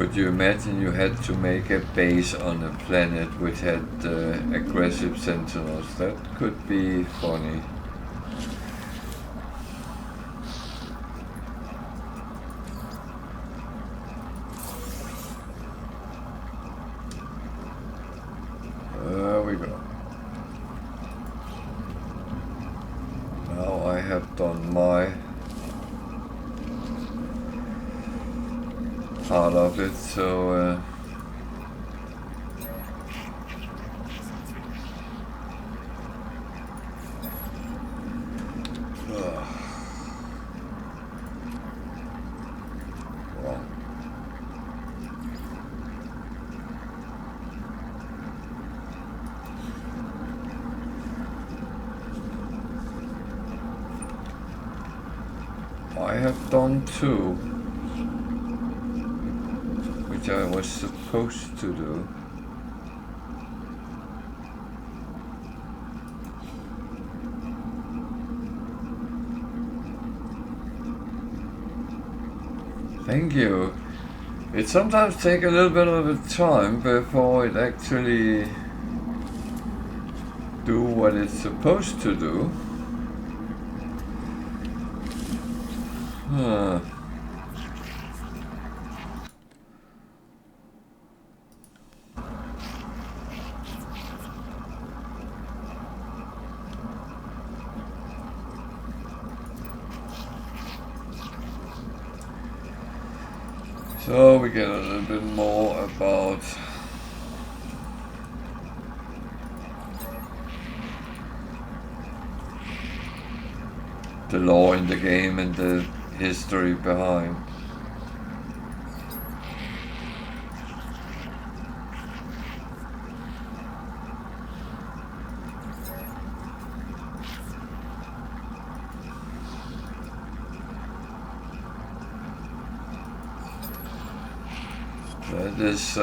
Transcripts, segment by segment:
Could you imagine you had to make a base on a planet which had aggressive sentinels? That could be funny. There we go. Now I have done my part of it, so well. I have done two, which I was supposed to do. Thank you. It sometimes takes a little bit of a time before it actually do what it's supposed to do. So we get a little bit more about the lore in the game and the history behind. That is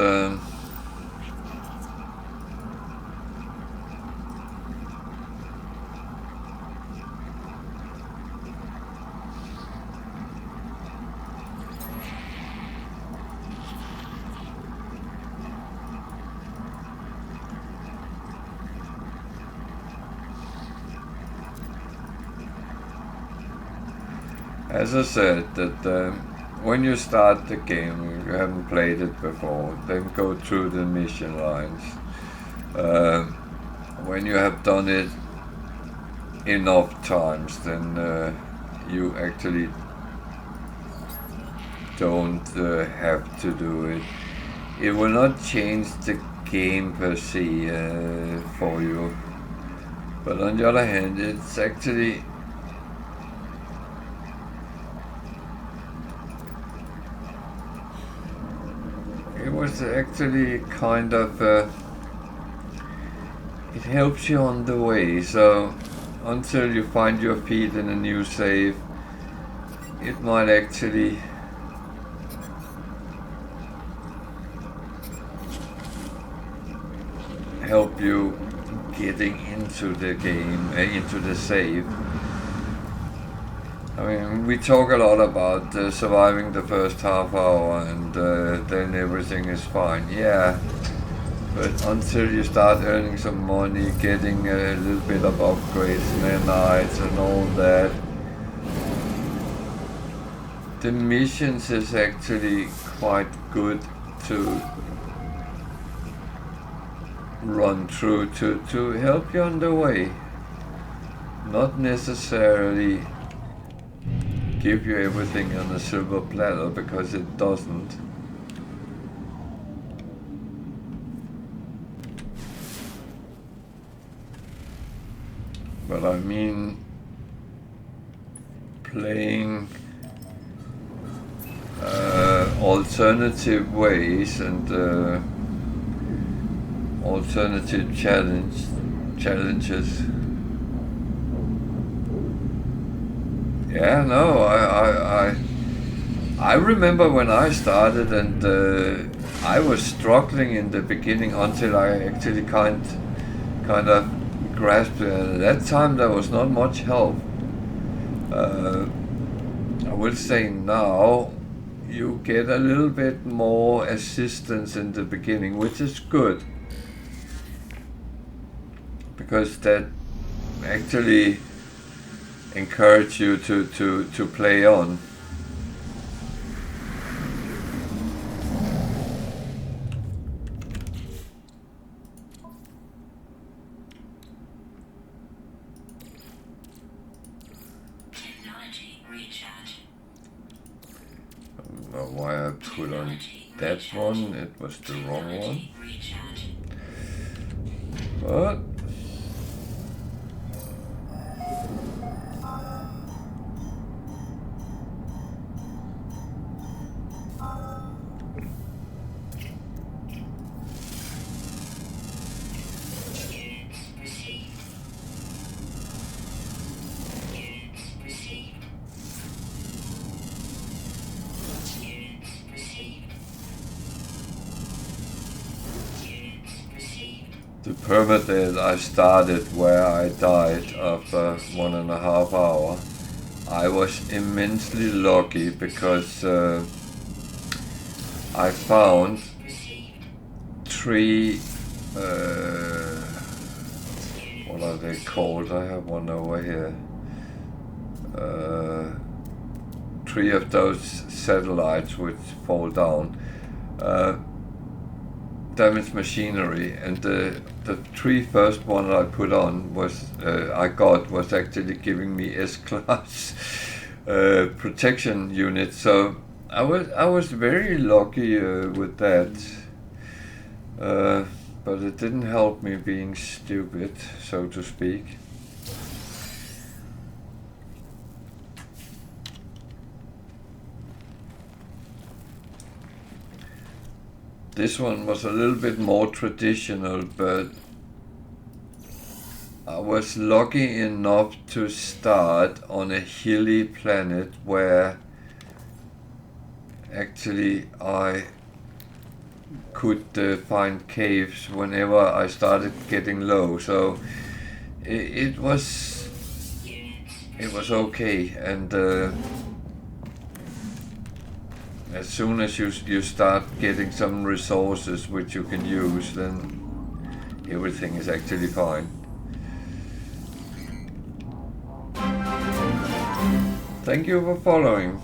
as I said, that when you start the game, you haven't played it before, then go through the mission lines. When you have done it enough times, then you actually don't have to do it. It will not change the game per se for you, but on the other hand, it's actually kind of it helps you on the way. So until you find your feet in a new save, it might actually help you getting into the game, into the save. I mean, we talk a lot about surviving the first half hour and then everything is fine. Yeah, but until you start earning some money, getting a little bit of upgrades, nanites and all that, the missions is actually quite good to run through to help you on the way. Not necessarily give you everything on a silver platter, because it doesn't. But I mean, playing alternative ways and alternative challenges. Yeah, no, I remember when I started, and I was struggling in the beginning until I actually kind of grasped it. At that time there was not much help. I will say now you get a little bit more assistance in the beginning, which is good, because that actually encourage you to play on. Why I put on that one, it was the wrong one. But the permadeath I started where I died after 1.5 hours. I was immensely lucky because I found 3, what are they called? I have one over here. 3 of those satellites which fall down. Damaged machinery, and the 3 first one I put on was was actually giving me S-class protection unit, so I was very lucky with that, but it didn't help me being stupid, so to speak. This one was a little bit more traditional, but I was lucky enough to start on a hilly planet where actually I could find caves whenever I started getting low, so it was okay, and as soon as you start getting some resources which you can use, then everything is actually fine. Thank you for following,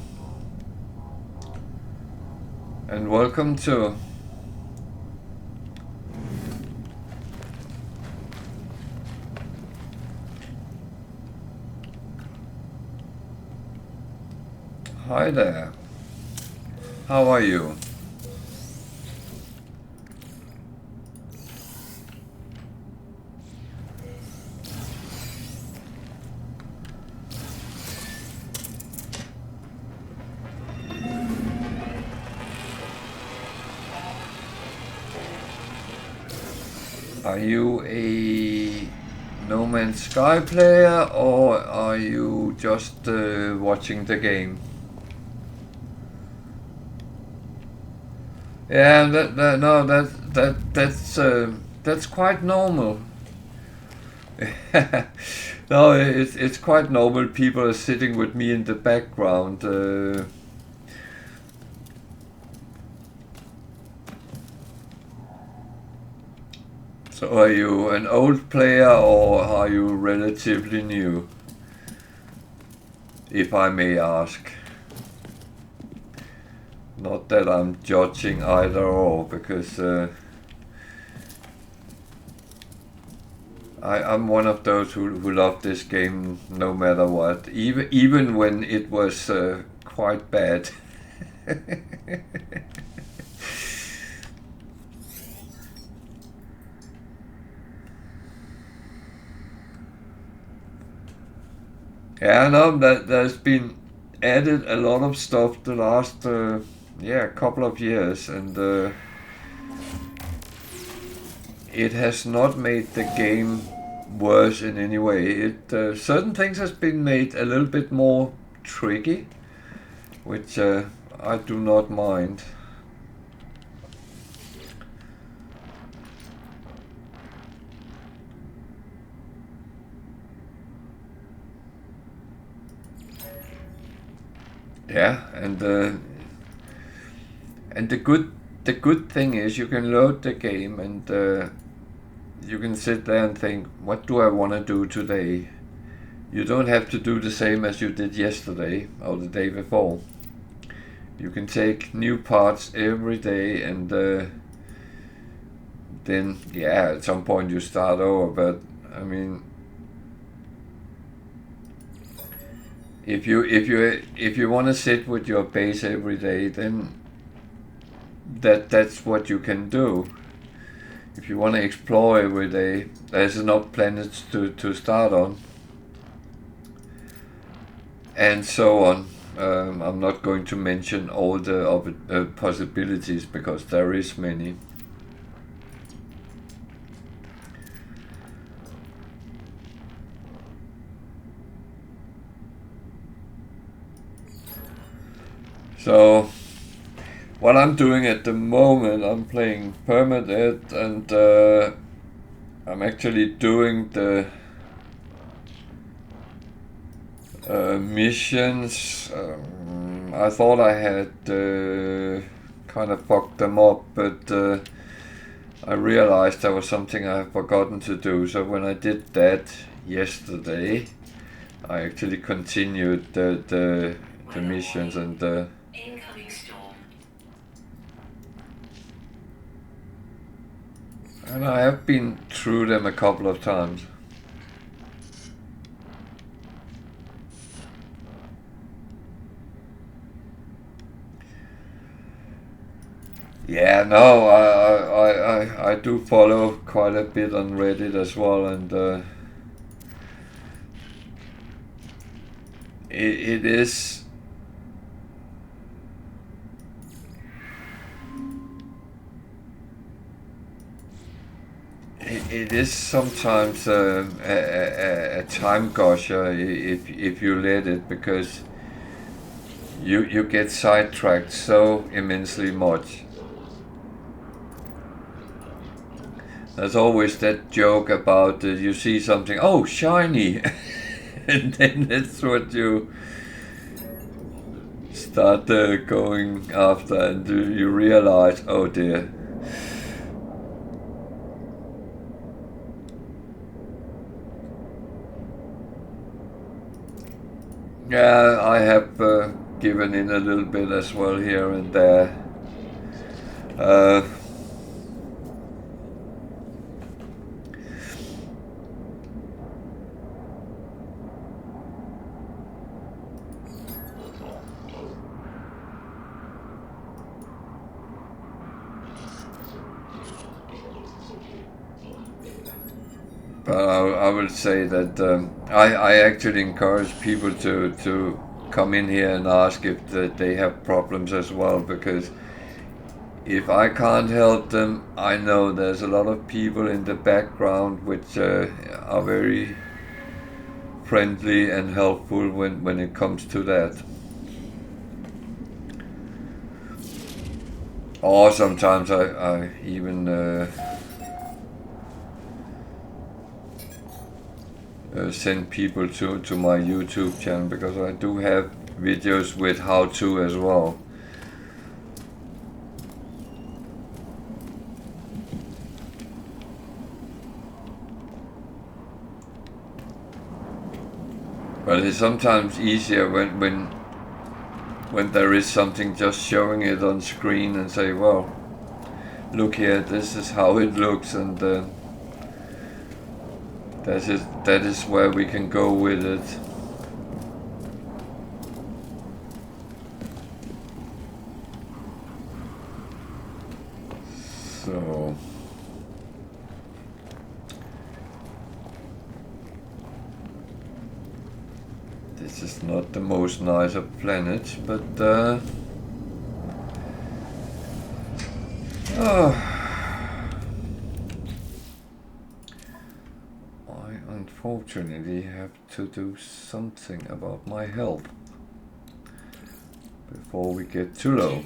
and welcome to Hi there. How are you? Are you a No Man's Sky player, or are you just watching the game? Yeah, that's quite normal. No, it's quite normal. People are sitting with me in the background. So are you an old player, or are you relatively new, if I may ask? Not that I'm judging either or, because I'm one of those who love this game no matter what, even when it was quite bad. Yeah, no, there's been added a lot of stuff the last couple of years, and it has not made the game worse in any way. It certain things has been made a little bit more tricky, which I do not mind. Yeah, and And the good thing is you can load the game and you can sit there and think, what do I want to do today? You don't have to do the same as you did yesterday or the day before. You can take new parts every day, and then yeah, at some point you start over. But I mean, if you want to sit with your base every day, then that's what you can do. If you want to explore every day, there's enough planets to start on, and so on. I'm not going to mention all the possibilities because there is many. So what I'm doing at the moment, I'm playing Permadeath, and I'm actually doing the missions. I thought I had kind of fucked them up, but I realized there was something I had forgotten to do. So when I did that yesterday, I actually continued the missions, and incoming storm. And I have been through them a couple of times. Yeah, no, I do follow quite a bit on Reddit as well, and it is. It is sometimes a time gusher if you let it, because you get sidetracked so immensely much. There's always that joke about you see something, oh, shiny, and then that's what you start going after, and you realize, oh dear. Yeah, I have given in a little bit as well here and there. But I will say that I actually encourage people to come in here and ask if they have problems as well, because if I can't help them, I know there's a lot of people in the background which are very friendly and helpful when it comes to that. Or sometimes I even send people to my YouTube channel, because I do have videos with how to as well. But it's sometimes easier when there is something, just showing it on screen and say, well, look here, this is how it looks, and that is where we can go with it. So this is not the most nice of planets, but unfortunately have to do something about my health before we get too low.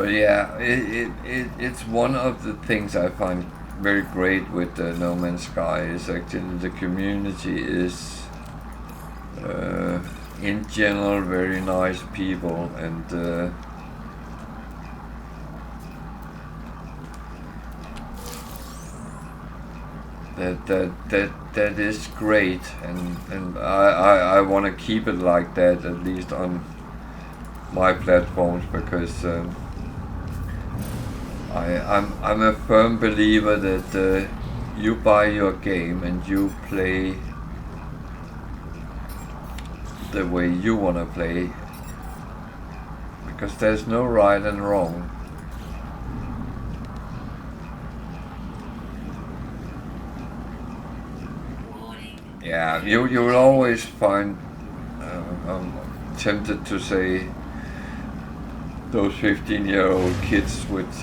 But yeah, it's one of the things I find very great with No Man's Sky is actually the community is in general very nice people, and that is great, and I want to keep it like that, at least on my platforms, because I'm a firm believer that you buy your game and you play the way you want to play, because there's no right and wrong. Yeah, you will always find, I'm tempted to say, those 15-year-old kids which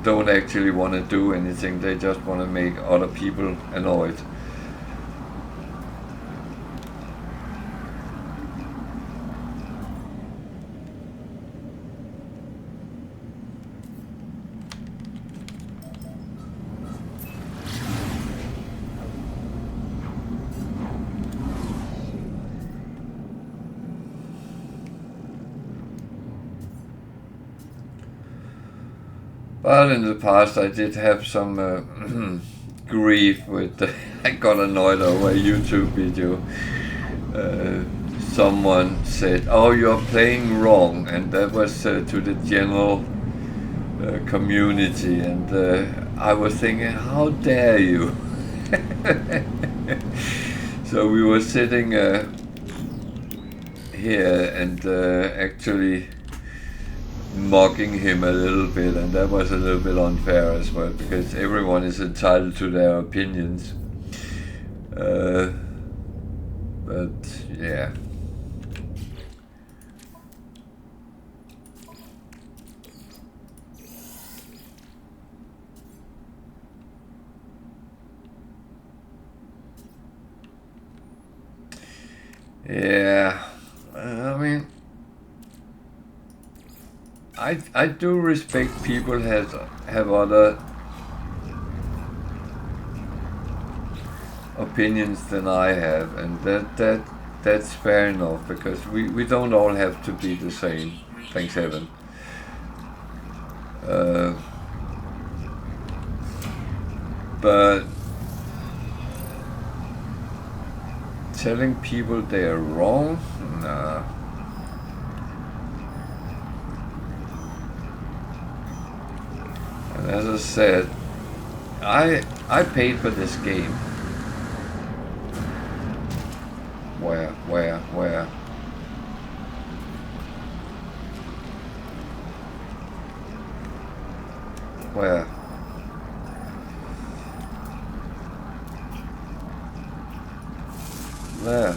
don't actually want to do anything, they just want to make other people annoyed. But in the past I did have some grief with, I got annoyed over a YouTube video. Someone said, "Oh, you're playing wrong," and that was to the general community, and I was thinking, how dare you? So we were sitting here and actually mocking him a little bit, and that was a little bit unfair as well, because everyone is entitled to their opinions. But yeah. Yeah, I mean, I do respect people have other opinions than I have, and that's fair enough, because we don't all have to be the same. Thanks heaven. But telling people they're wrong, nah. And as I said, I paid for this game. Where? Where? There.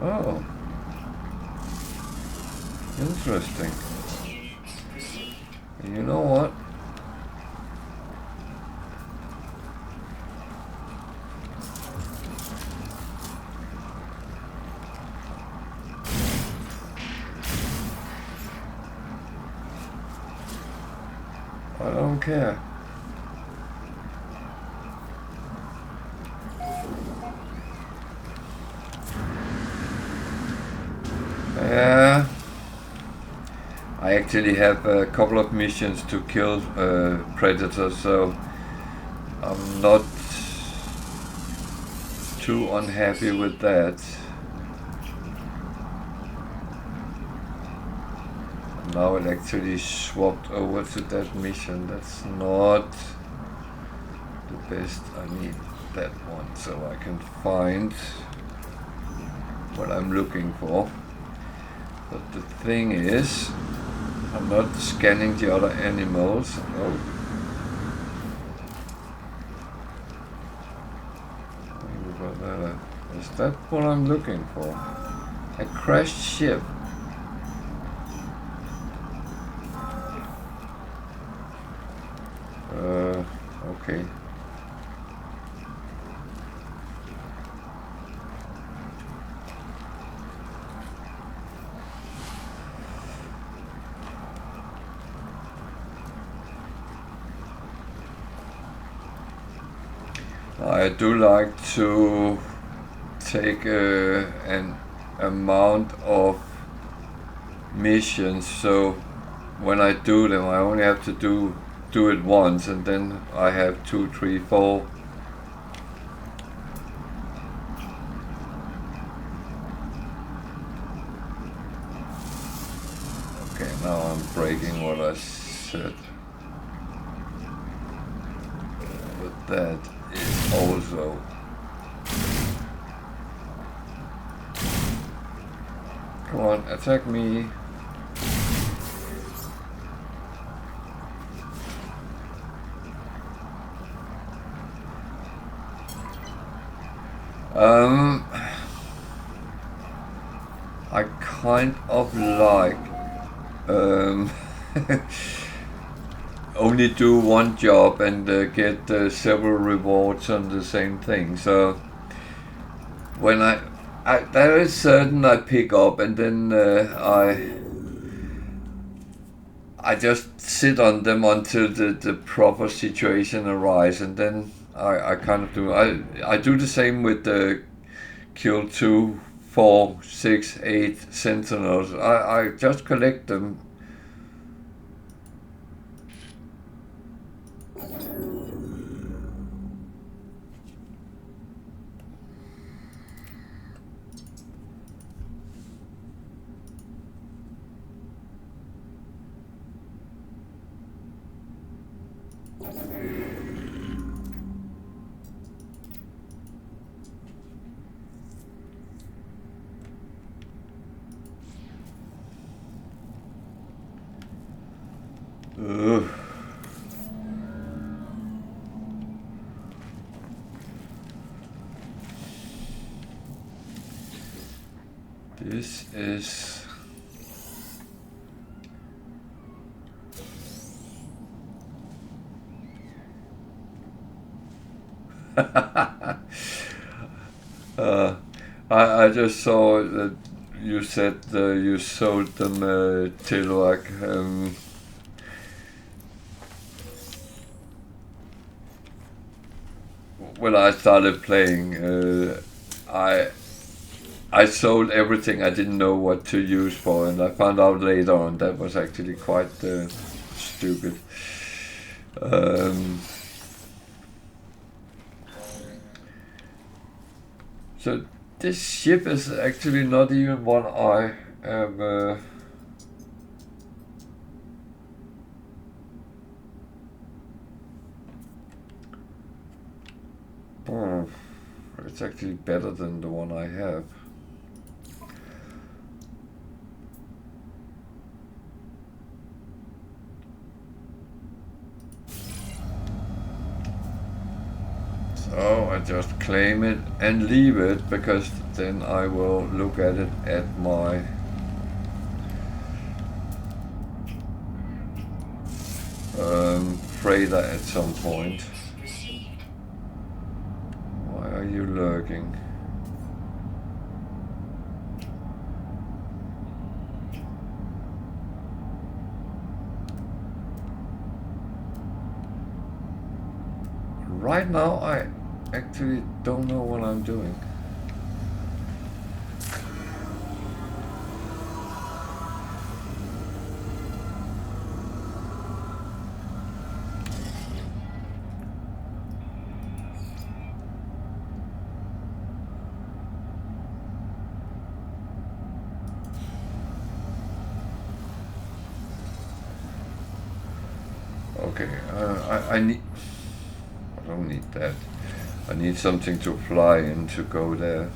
Oh. Interesting. You know what? I don't care. Yeah. I actually have a couple of missions to kill predators, so I'm not too unhappy with that. Now it actually swapped over to that mission. That's not the best. I need that one so I can find what I'm looking for. But the thing is, I'm not scanning the other animals. Oh. Is that what I'm looking for? A crashed ship. Okay. I do like to take an amount of missions, so when I do them I only have to do it once, and then I have 2, 3, 4. Okay, now I'm breaking what I said. But that is also come on, attack me. I kind of like only do one job and get several rewards on the same thing. So when I there is certain I pick up, and then I just sit on them until the proper situation arises, and then I kind of do. I do the same with the kill 2, 4, 6, 8 sentinels. I just collect them. Ugh. This is I just saw that you said you sold them Tilwag. When I started playing, I sold everything I didn't know what to use for, and I found out later on that was actually quite stupid. So this ship is actually not even one I am. It's actually better than the one I have. So I just claim it and leave it, because then I will look at it at my freighter at some point. Why are you lurking? Right now I actually don't know what I'm doing. Okay, I need... I don't need that. I need something to fly in to go there.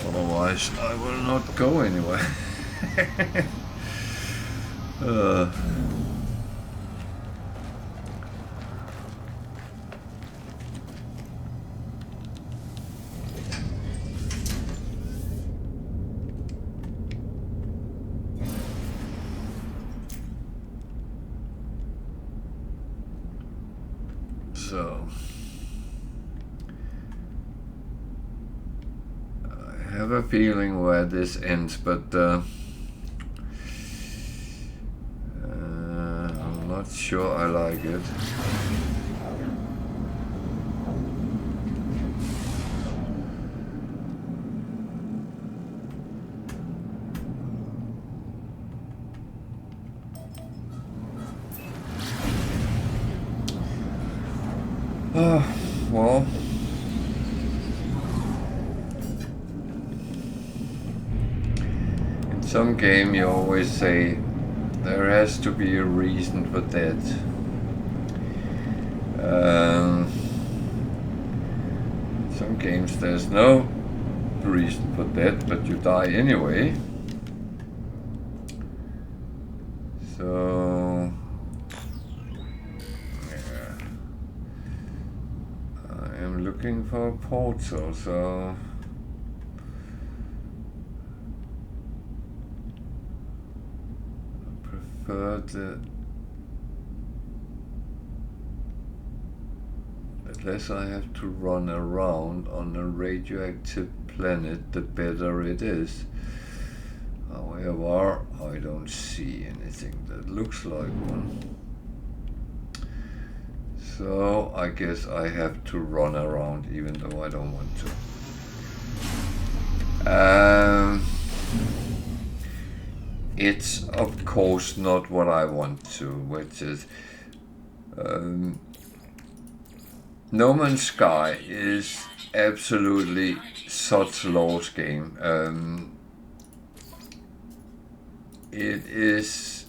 Otherwise, I will not go anywhere. So I have a feeling where this ends, but I'm not sure I like it. Well, in some game you always say there has to be a reason for that. In some games there's no reason for that, but you die anyway. So yeah, I am looking for a portal, so I prefer the less I have to run around on a radioactive planet, the better it is. However, I don't see anything that looks like one. So I guess I have to run around even though I don't want to. It's of course not what I want to, which is No Man's Sky is absolutely such a lost game. It is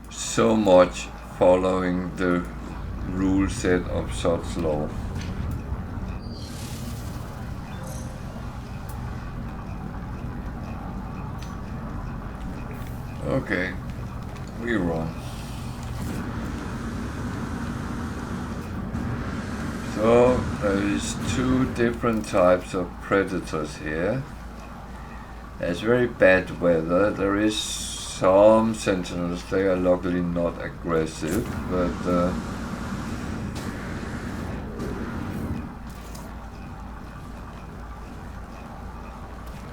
so much following the rule set of such law. Okay, we run. So there is two different types of predators here. There's very bad weather. There is some sentinels. They are luckily not aggressive, but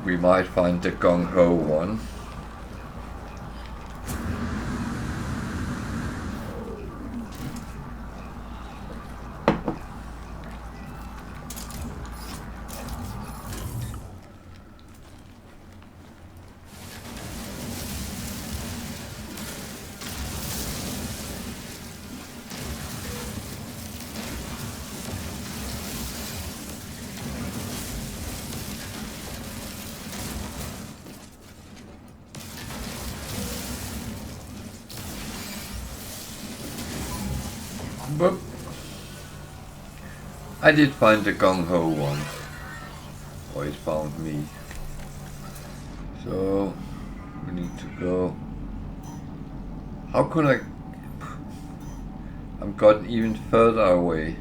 we might find the gung-ho one. But I did find the gung-ho one, or it found me. So we need to go. How could I've gotten even further away.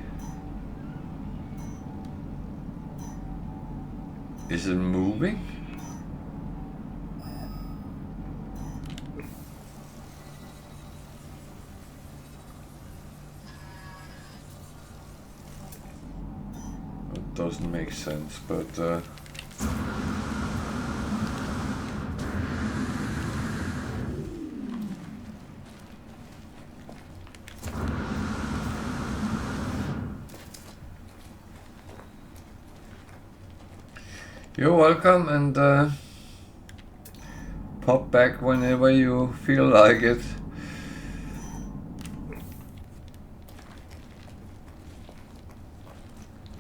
Is it moving? Doesn't make sense, but you're welcome, and pop back whenever you feel like it.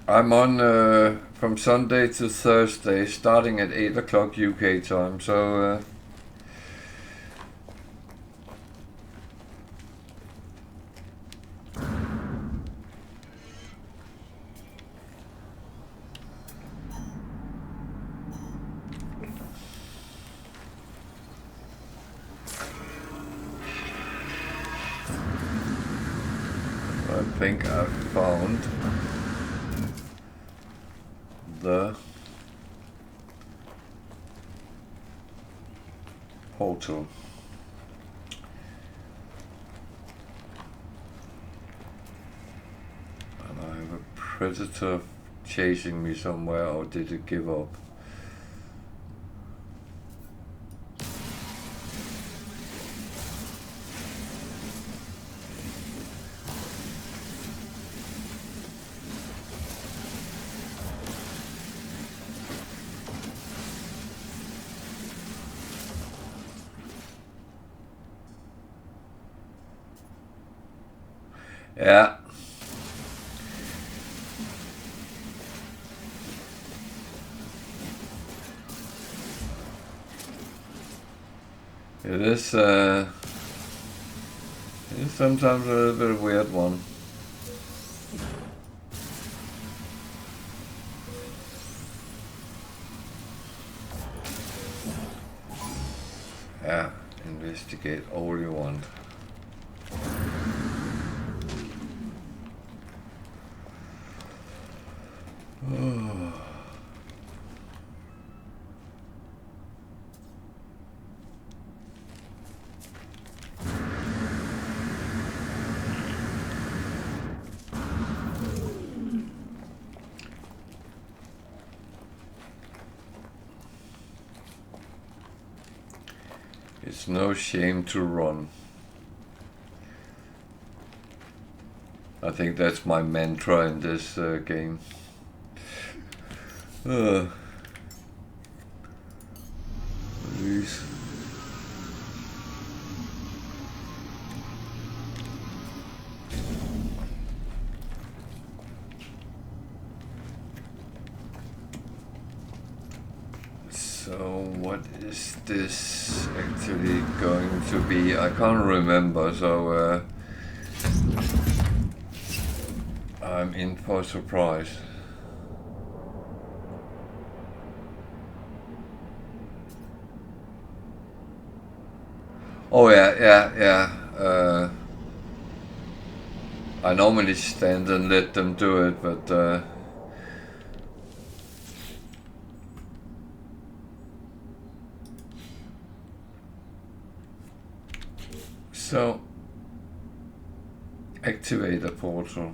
I'm on from Sunday to Thursday, starting at 8 o'clock UK time, so I think I've found the portal. And I have a predator chasing me somewhere, or did it give up? Yeah. It is sometimes a little bit weird one. Yeah, investigate all you want. It's no shame to run. I think that's my mantra in this game. Please. So what is this actually going to be? I can't remember, so I'm in for a surprise. Oh yeah. I normally stand and let them do it, but so activate a portal.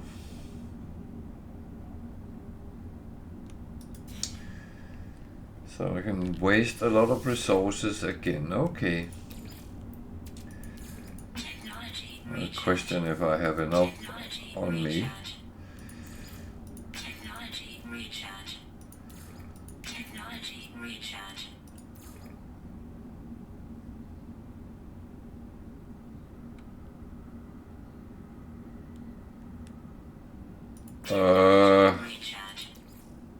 So I can waste a lot of resources again. Okay. A question if I have enough on me. Technology recharge. Technology recharge.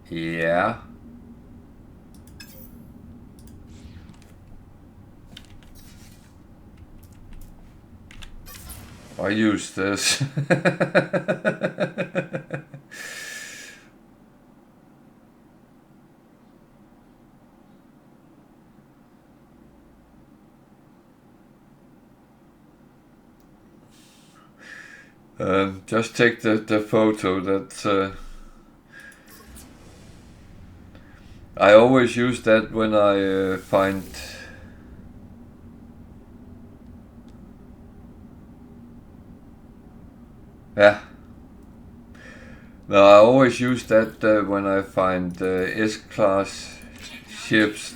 Yeah. I use this. Just take the photo. That's I always use that when I find. Yeah. No, I always use that when I find S-class ships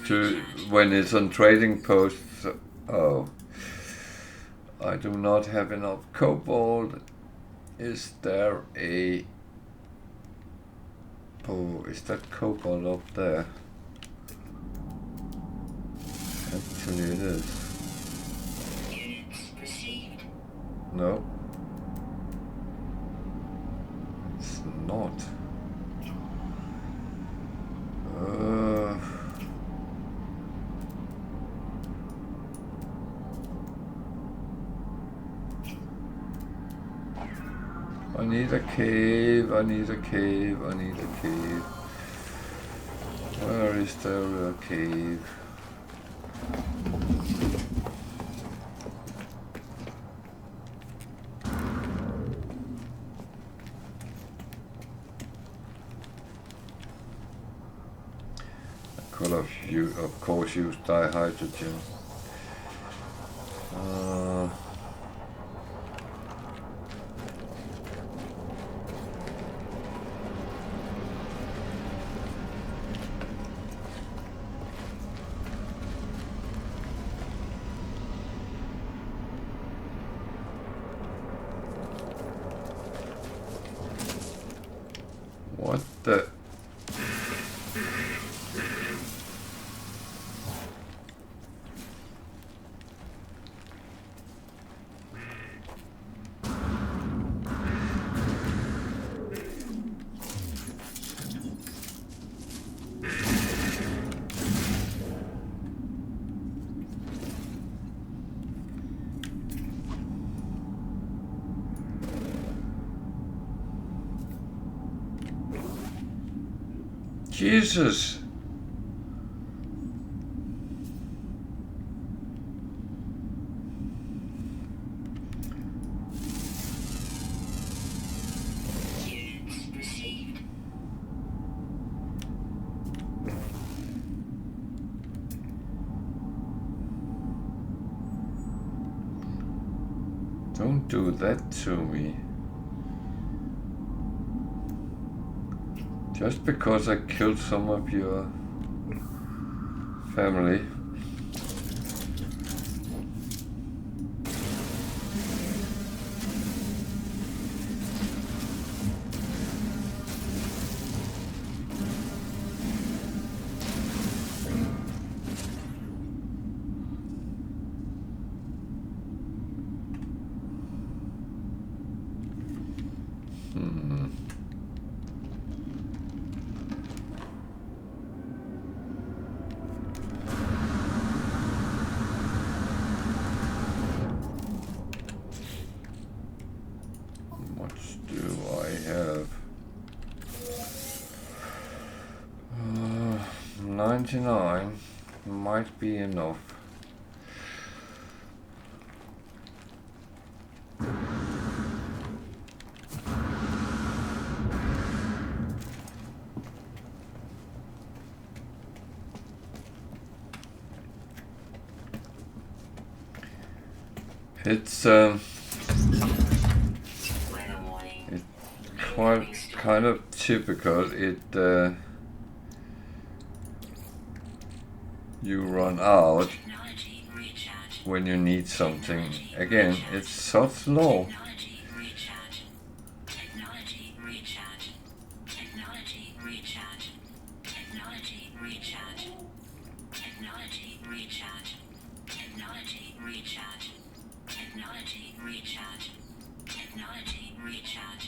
when it's on trading posts. Oh, I do not have enough cobalt. Is there a... Oh, is that cobalt up there? Actually it is. Units received. No. It's not. I need a cave, I need a cave, I need a cave. Where is there a cave? I could have of course used dihydrogen. Jesus. Units received. Don't do that to me. Just because I killed some of your family. What do I have? 99 might be enough. It's Weather warning. quite kind of typical. You run out Technology recharge. when you need something. Again, it's so slow. Technology recharge. Technology recharge. Technology recharge. Technology recharge. Technology recharge. Technology recharge. Technology recharge. Technology recharge.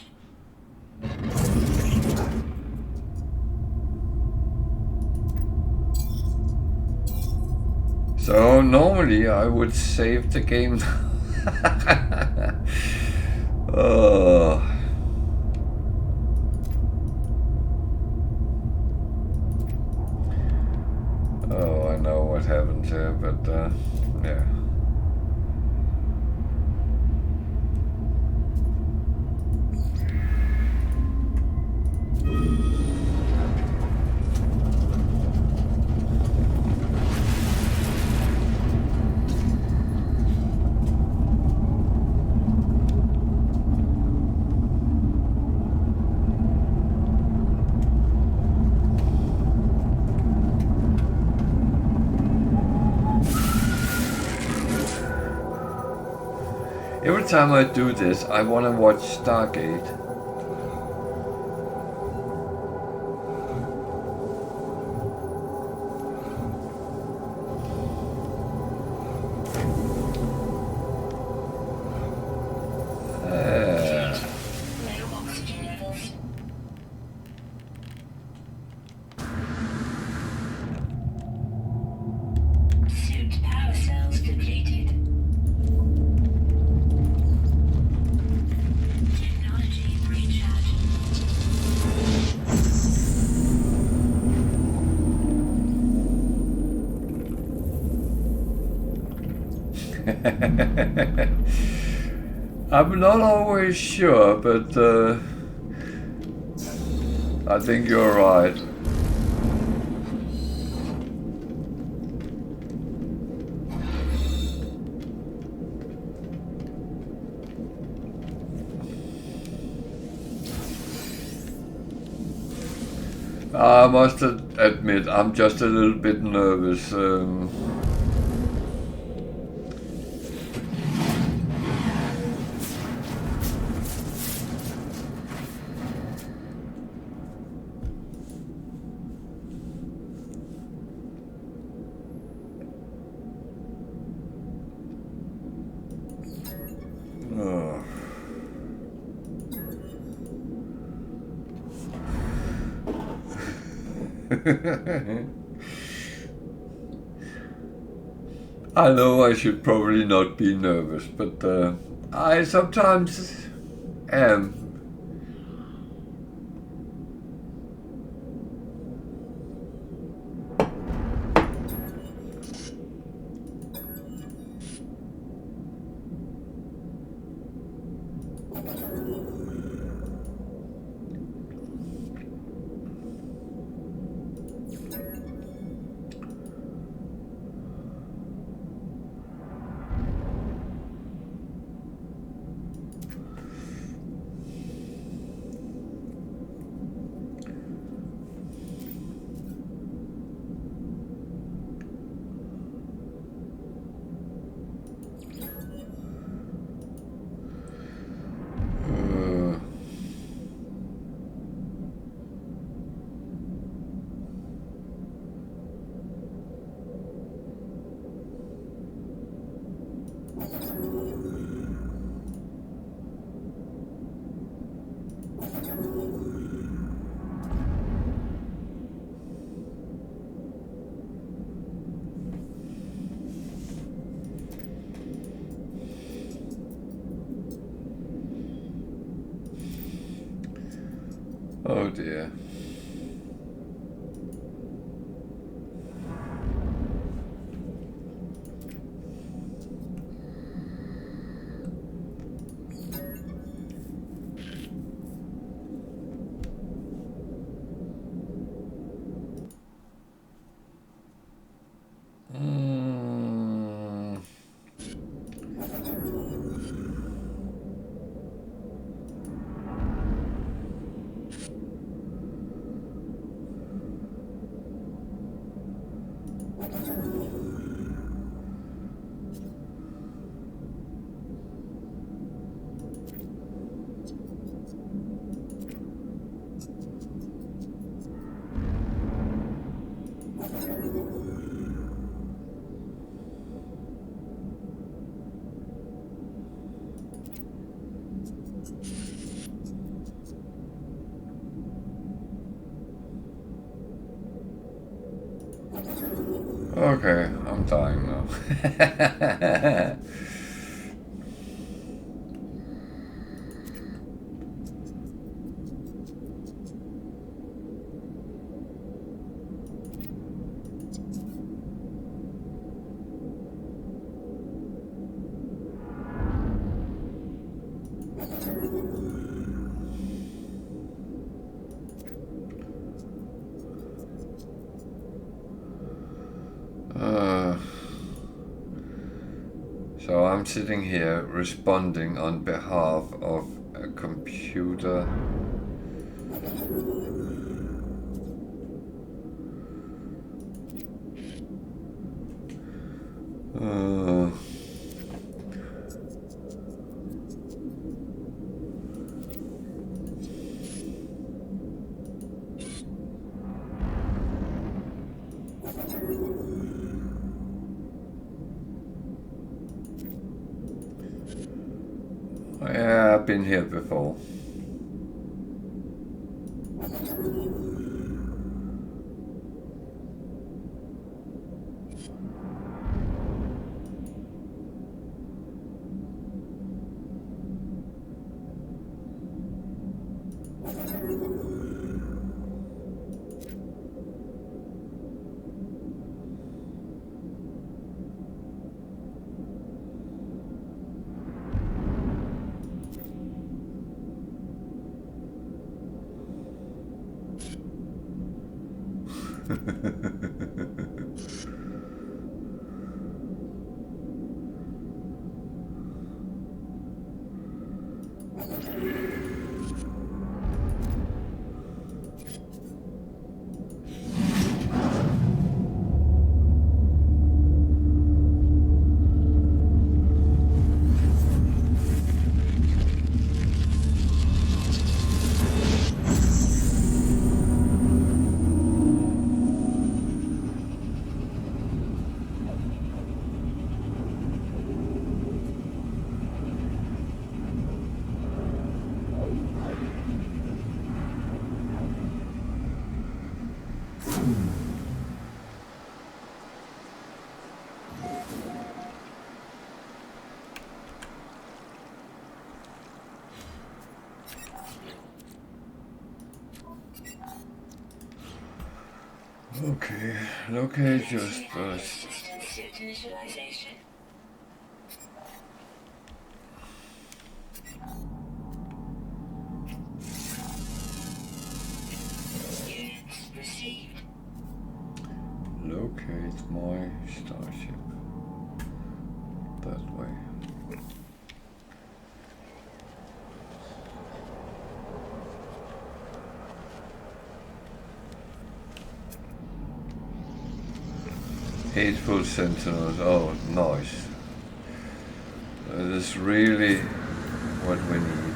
So normally I would save the game. Oh. Oh, I know what happened here, but yeah. Every time I do this, I want to watch Stargate. Low oxygen levels. Suit power cells depleted. Technology recharge. I'm not always sure, but I think you're right. I must admit, I'm just a little bit nervous. Oh. I know I should probably not be nervous, but I sometimes am. dear. Okay, I'm dying now. So I'm sitting here responding on behalf of a computer. Yeah, I've been here before. Okay, locate your first. Suit initialization. Units received. Locate my starship. That way. Hateful sentinels. Oh, nice. That is really what we need.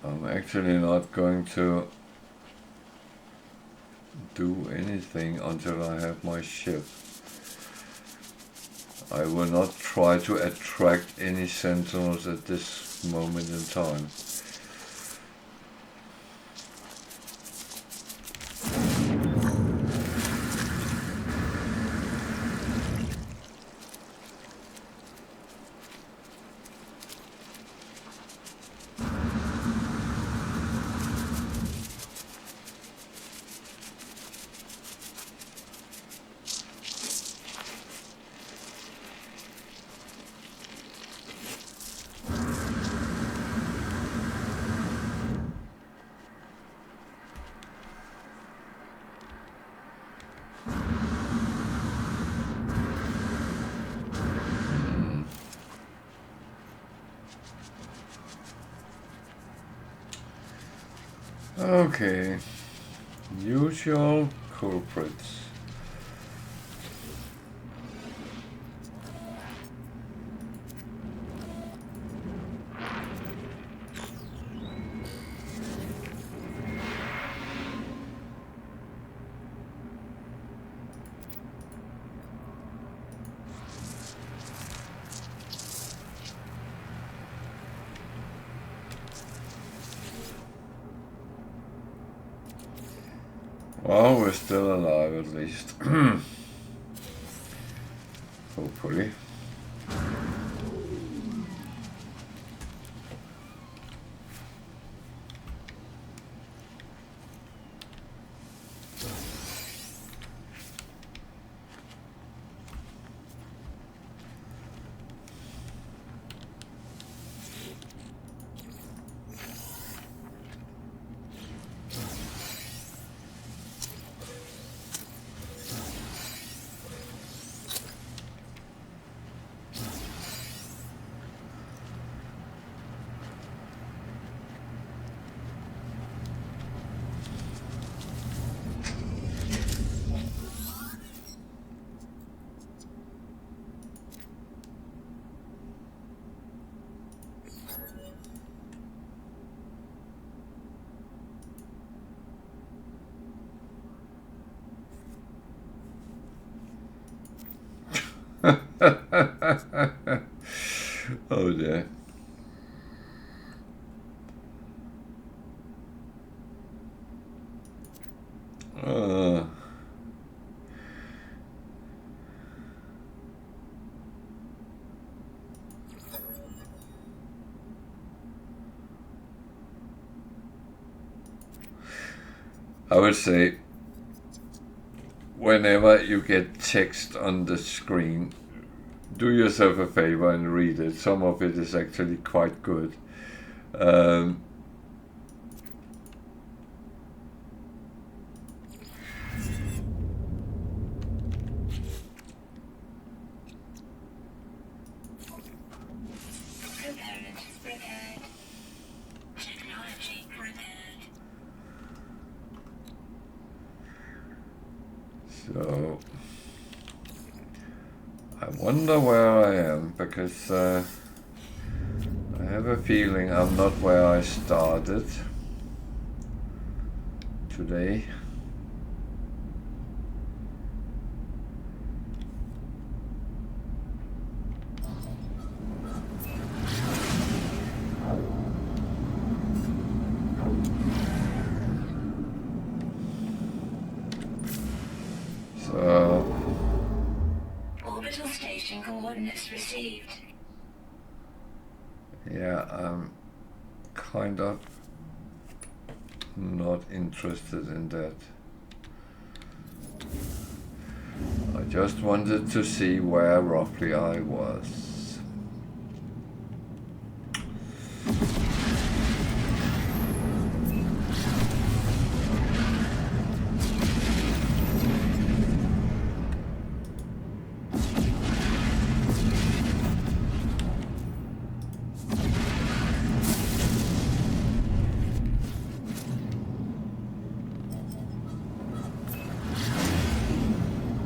I'm actually not going to do anything until I have my ship. I will not try to attract any sentinels at this moment in time. Okay, usual culprits. Well, we're still alive at least. Hopefully. Oh dear. I would say whenever you get text on the screen, do yourself a favor and read it. Some of it is actually quite good. Component repaired. Technology repaired. So I wonder where I am, because I have a feeling I'm not where I started today. So Orbital station coordinates received. yeah, I'm kind of not interested in that. I just wanted to see where roughly I was.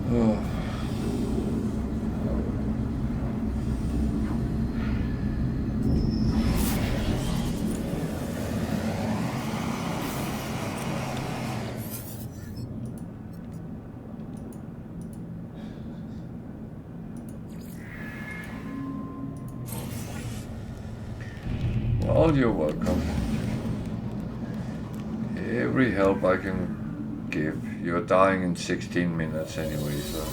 Oh. Well, you're welcome. Every help I can give. You're dying in 16 minutes anyway, so.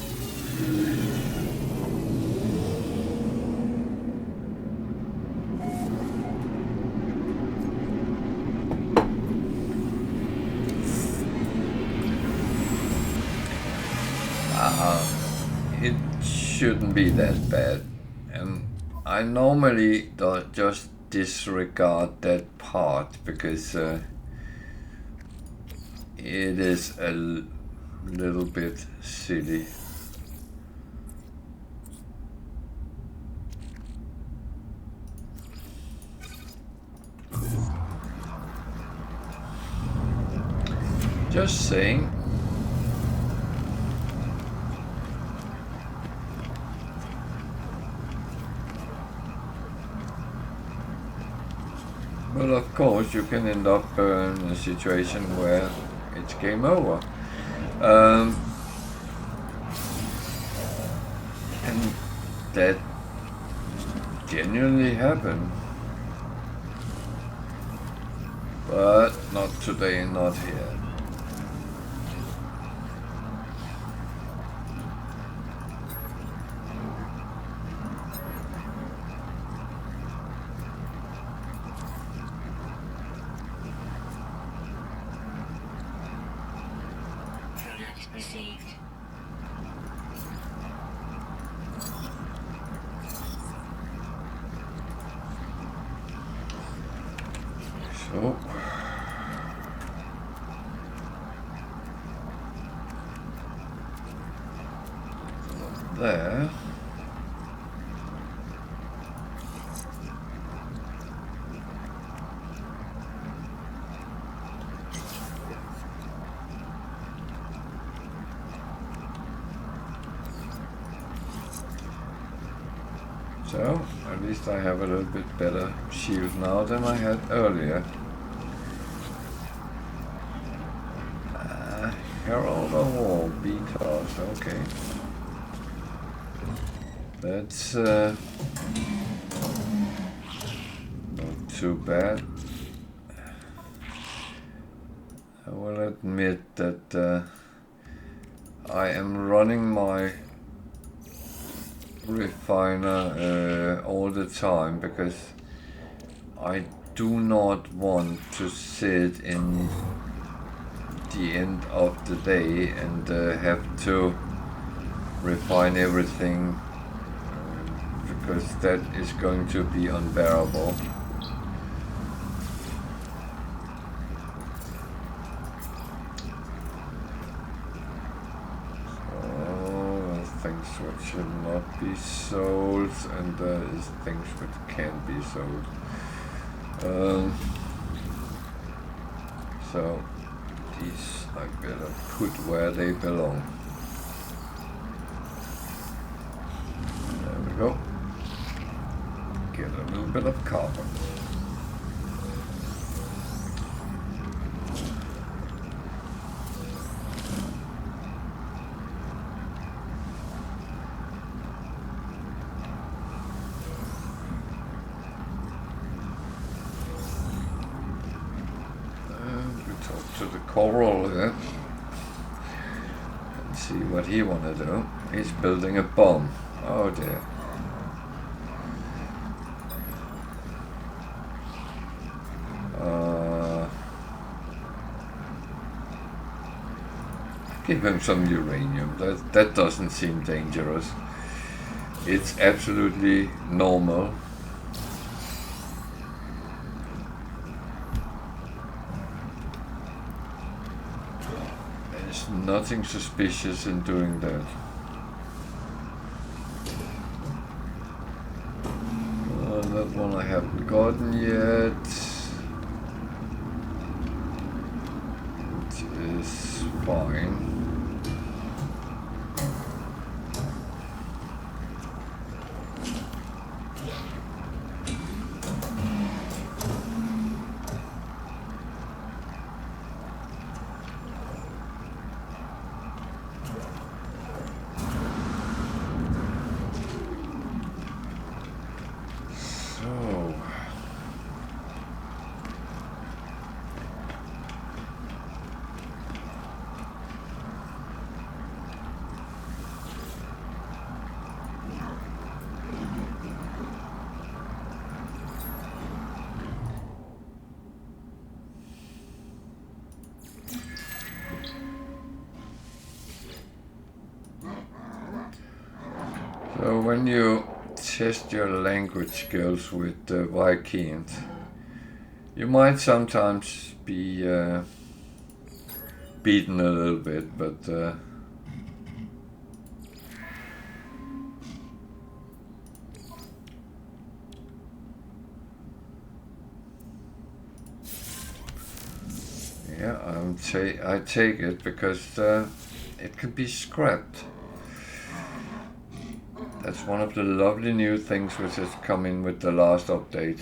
It shouldn't be that bad. And I normally just disregard that part, because it is a little bit silly. Just saying. But of course you can end up in a situation where it's game over. And that genuinely happened. But not today, not here. Received. So there. So, at least I have a little bit better shield now than I had earlier. Herald of War, betas, okay. That's not too bad. I will admit that I am running my refiner all the time because I do not want to sit in the end of the day and have to refine everything because that is going to be unbearable. Things which should not be sold, and there is things which can be sold. So these I better put where they belong. There we go. Get a little bit of carbon. Coral there and see what he wanna do. He's building a bomb. Oh dear. Give him some uranium. That doesn't seem dangerous. It's absolutely normal. Nothing suspicious in doing that. That one I haven't gotten yet. It is fine. So when you test your language skills with Vikings, you might sometimes be beaten a little bit, but yeah. Yeah, I take it because it can be scrapped. That's one of the lovely new things which has come in with the last update.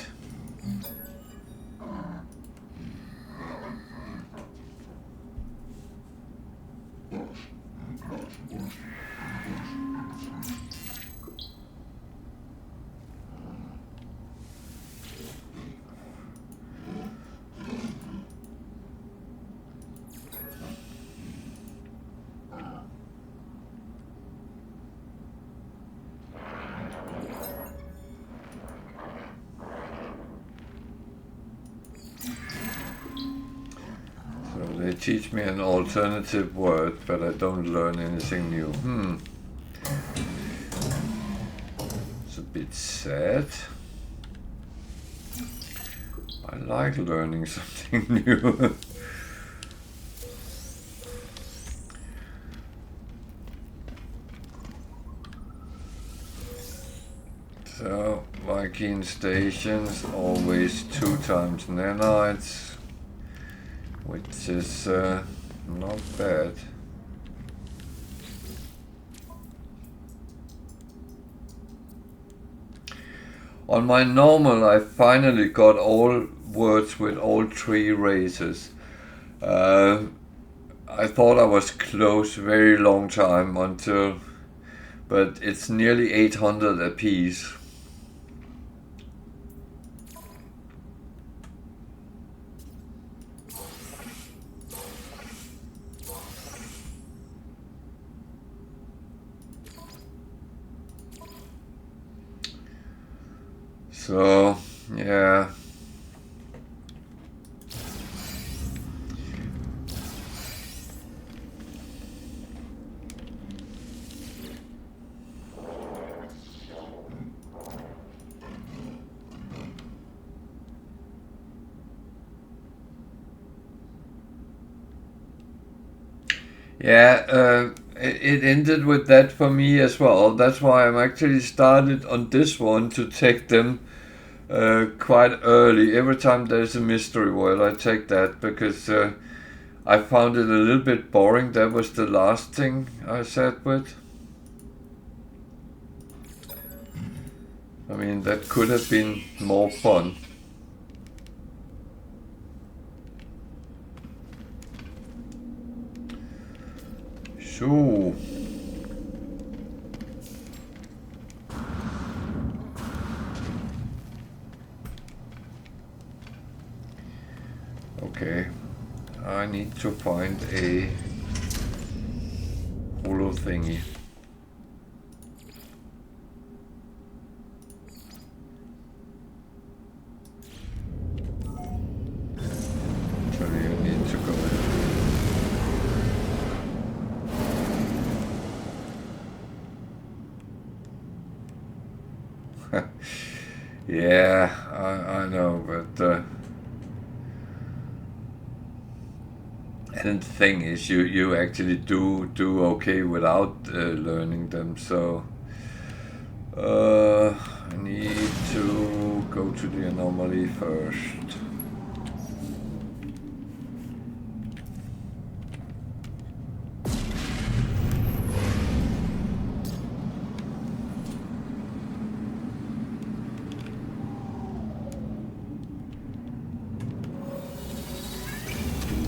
They teach me an alternative word, but I don't learn anything new. It's a bit sad. I like learning something new. So, Viking stations, always 2 times nanites. Which is not bad. On my normal, I finally got all words with all 3 races. I thought I was close very long time until, but it's nearly 800 apiece. So, yeah. Yeah, it ended with that for me as well. That's why I'm actually started on this one to take them quite early. Every time there's a mystery word, I take that because I found it a little bit boring. That was the last thing I sat with. I mean, that could have been more fun. So. Okay, I need to find a holo thingy. Actually, I need to go. Yeah, I know, but and the thing is, you actually do okay without learning them. So I need to go to the anomaly first.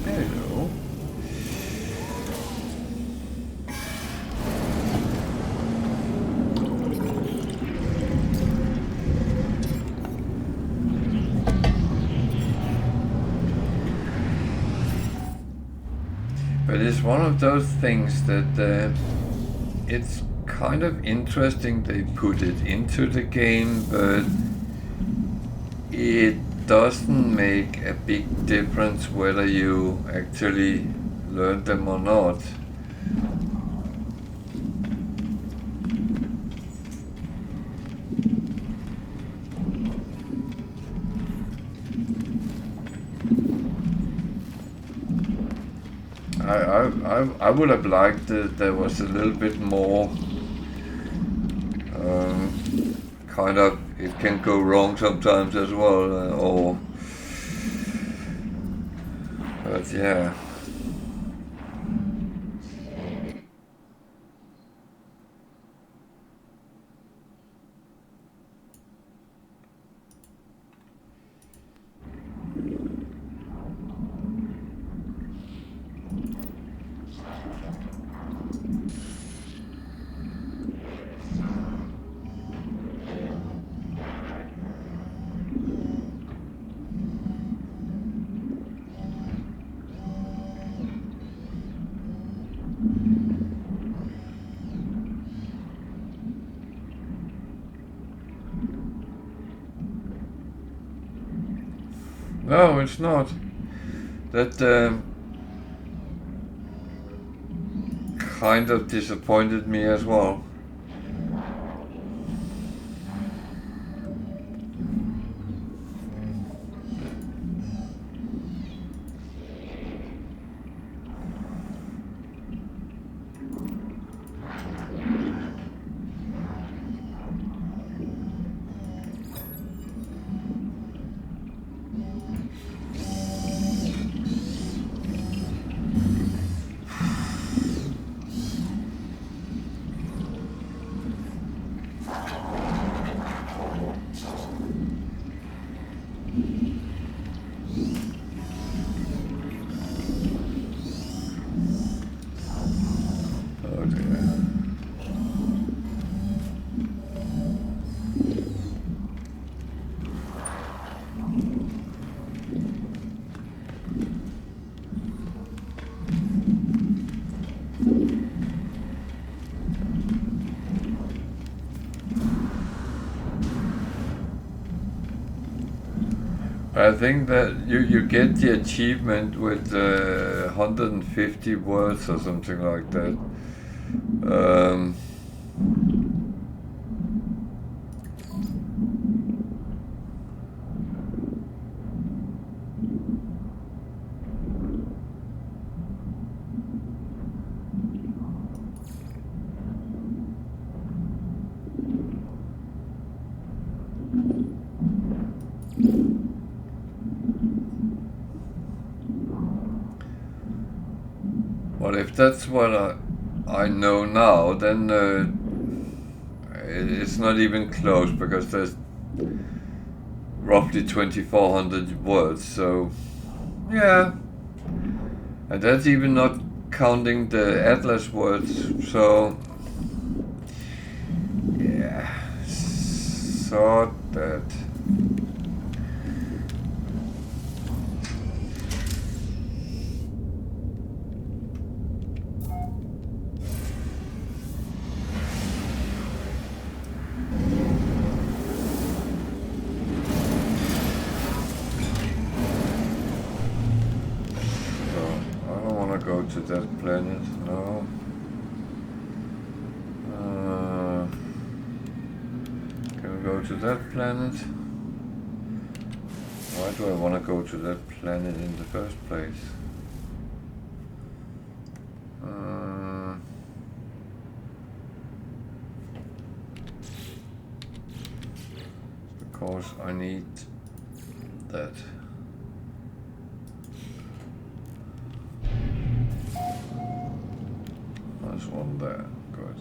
Hello. But it's one of those things that it's kind of interesting they put it into the game, but it doesn't make a big difference whether you actually learn them or not. I would have liked that there was a little bit more kind of, it can go wrong sometimes as well, or But yeah. No, it's not. That kind of disappointed me as well. Oh dear. I think that you get the achievement with 150 words or something like that. But if that's what I know now, then it's not even close, because there's roughly 2,400 words, so yeah. And that's even not counting the Atlas words, so yeah, sort that. Go to that planet, no. Can we go to that planet? Why do I want to go to that planet in the first place? Because I need that. There's one there, good.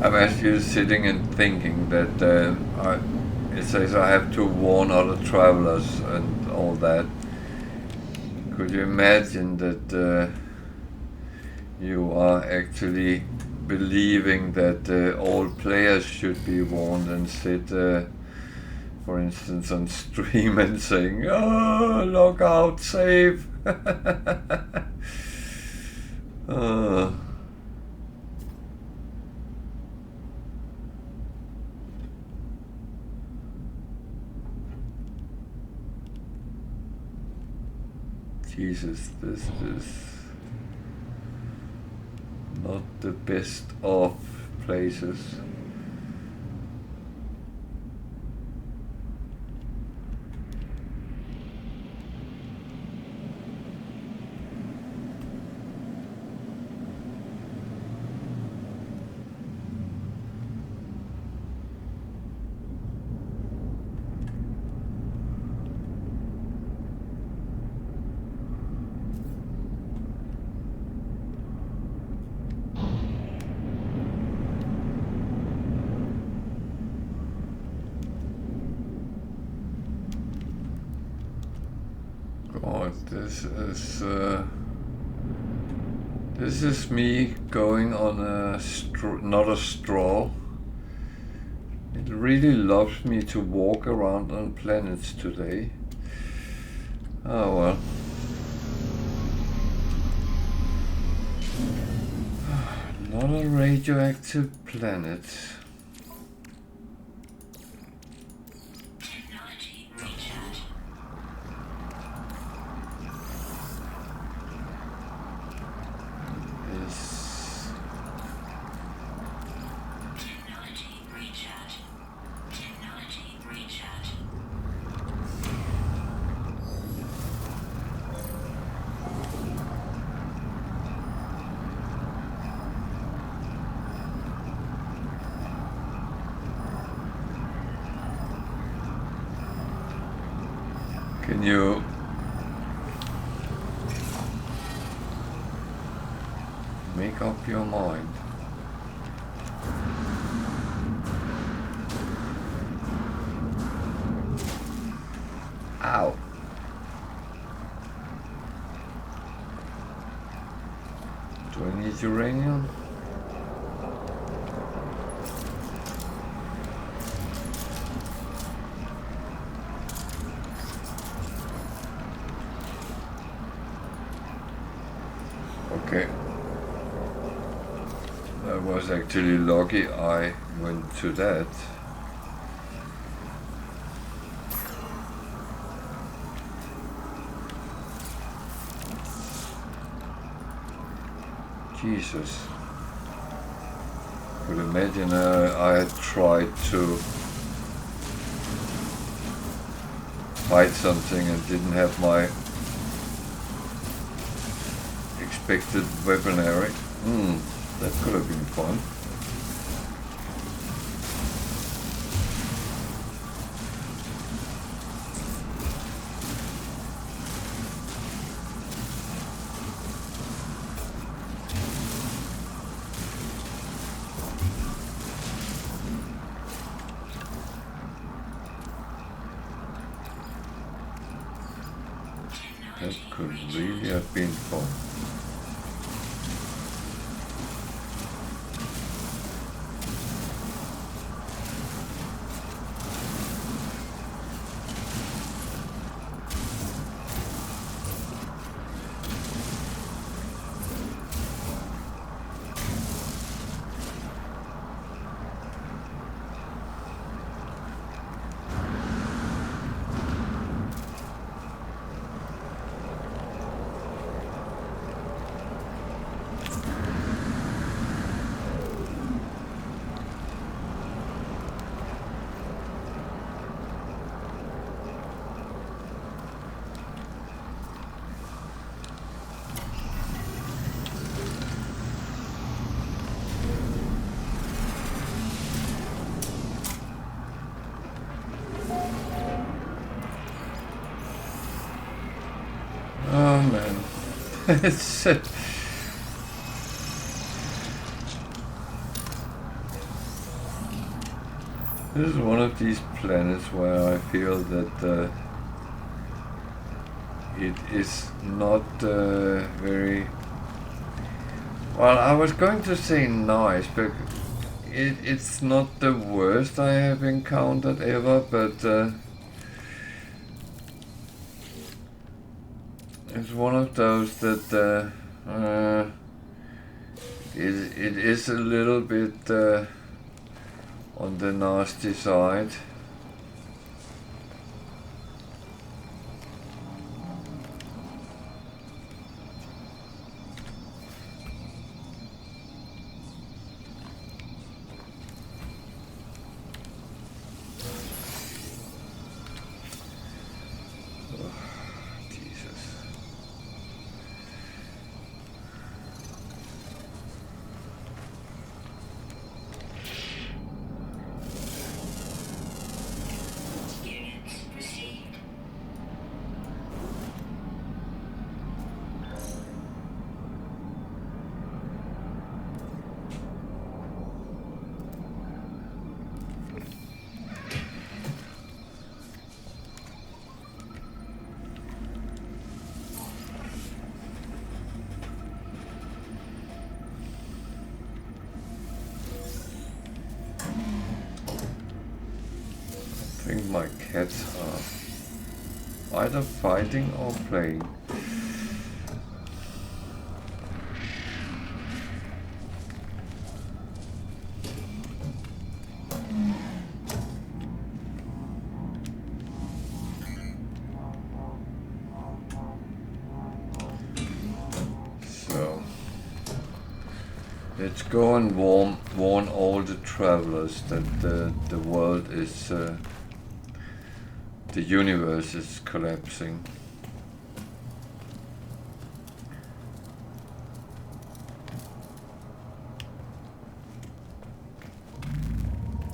I'm actually sitting and thinking that it says I have to warn other travelers and all that. Could you imagine that you are actually believing that all players should be warned, and sit, for instance, on stream and saying, "Oh, log out, save." Jesus, this is not the best of places. God, this is me going on a not a stroll. It really loves me to walk around on planets today. Oh well. Not a radioactive planet. Technology recharge. Technology recharge. Technology recharge. Can you make up your mind? Ow. Do I need uranium? Okay. That was actually lucky I went to that. Jesus. Could imagine I had tried to fight something and didn't have my expected weaponry. That could have been fun. That could really have been fun. Oh man, it's this is one of these planets where I feel that it is not very well. I was going to say nice, but it's not the worst I have encountered ever, but it's one of those that it is a little bit on the nasty side. cats are either fighting or playing. So let's go and warn all the travelers that the world is, the universe is collapsing.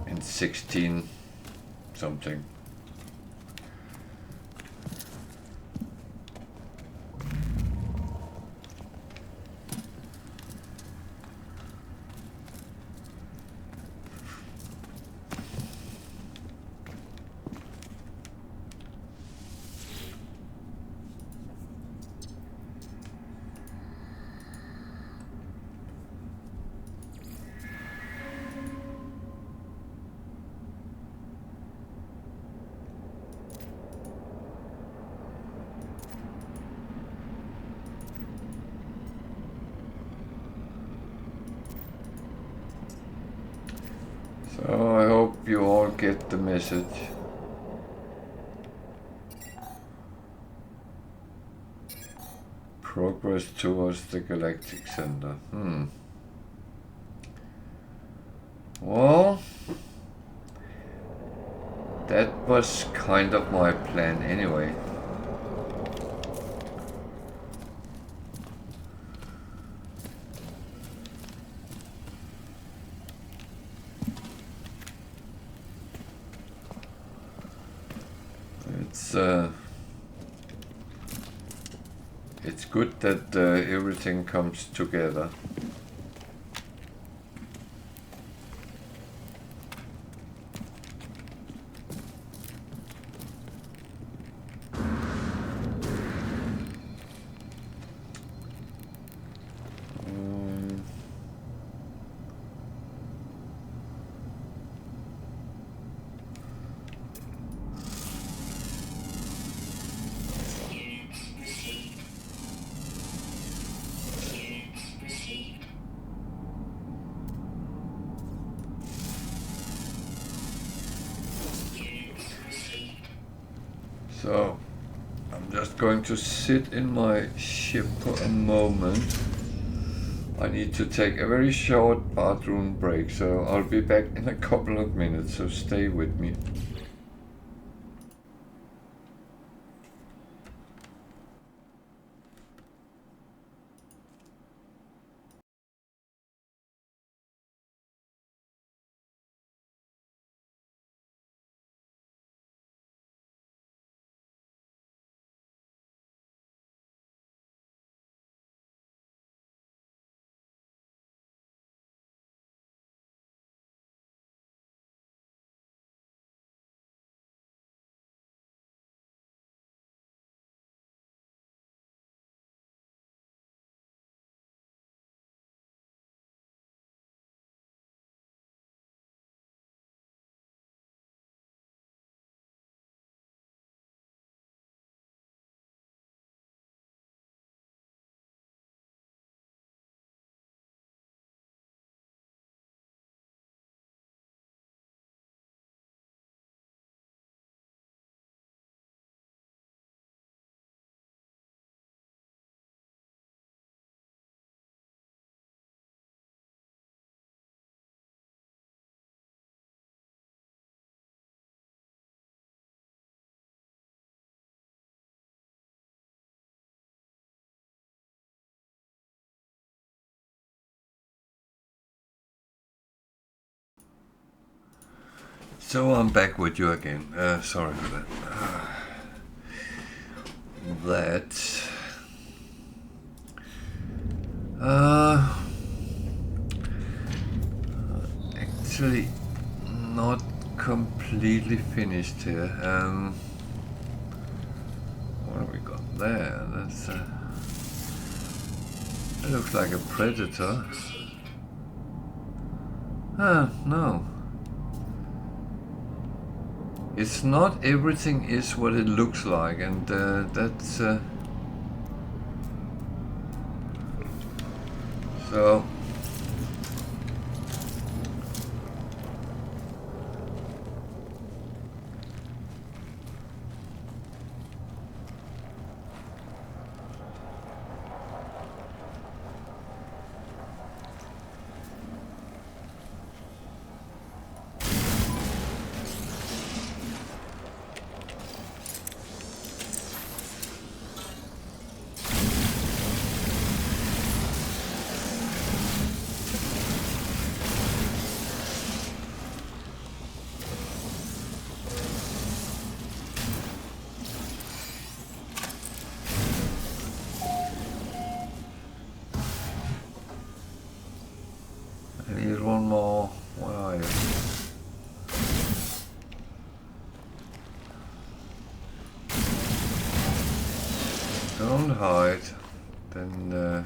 In 16 something. So I hope you all get the message. Progress towards the galactic center. Well, that was kind of my plan anyway. It's good that everything comes together. So, I'm just going to sit in my ship for a moment. I need to take a very short bathroom break, so I'll be back in a couple of minutes, so stay with me. So I'm back with you again. Sorry for that. Actually not completely finished here. What have we got there? That's that looks like a predator. No. it's not everything is what it looks like, and that's so. I need one more. Where are you? Don't hide. Then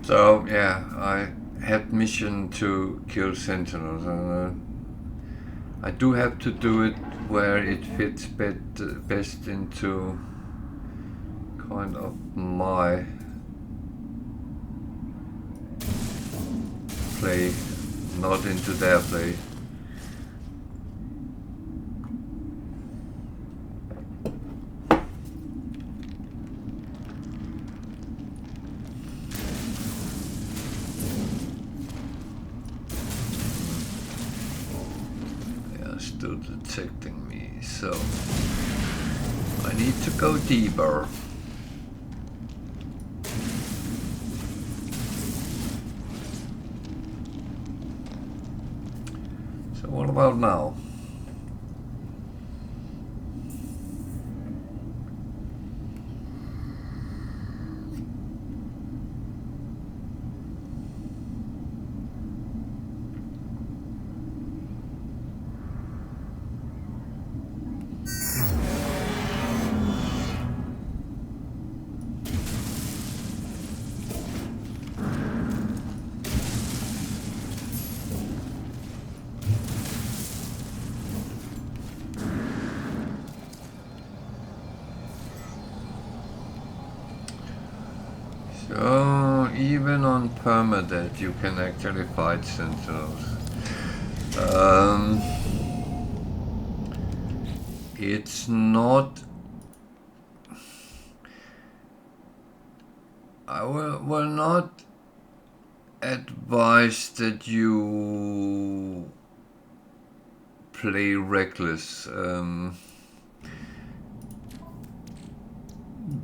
so yeah, I had mission to kill sentinels, and I do have to do it where it fits best into kind of my play, not into their play. Still detecting me, so I need to go deeper. So what about now? So even on Permadeath you can actually fight sentinels. It's not. I will not advise that you play reckless,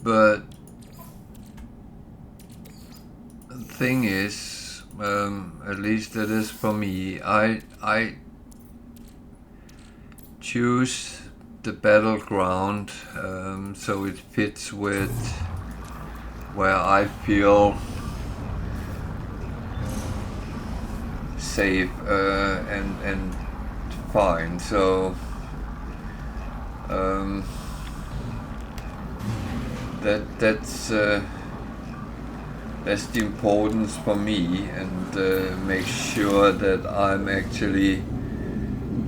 but the thing is, at least that is for me, I choose the battleground so it fits with where I feel safe and fine. So that's the importance for me, and make sure that I'm actually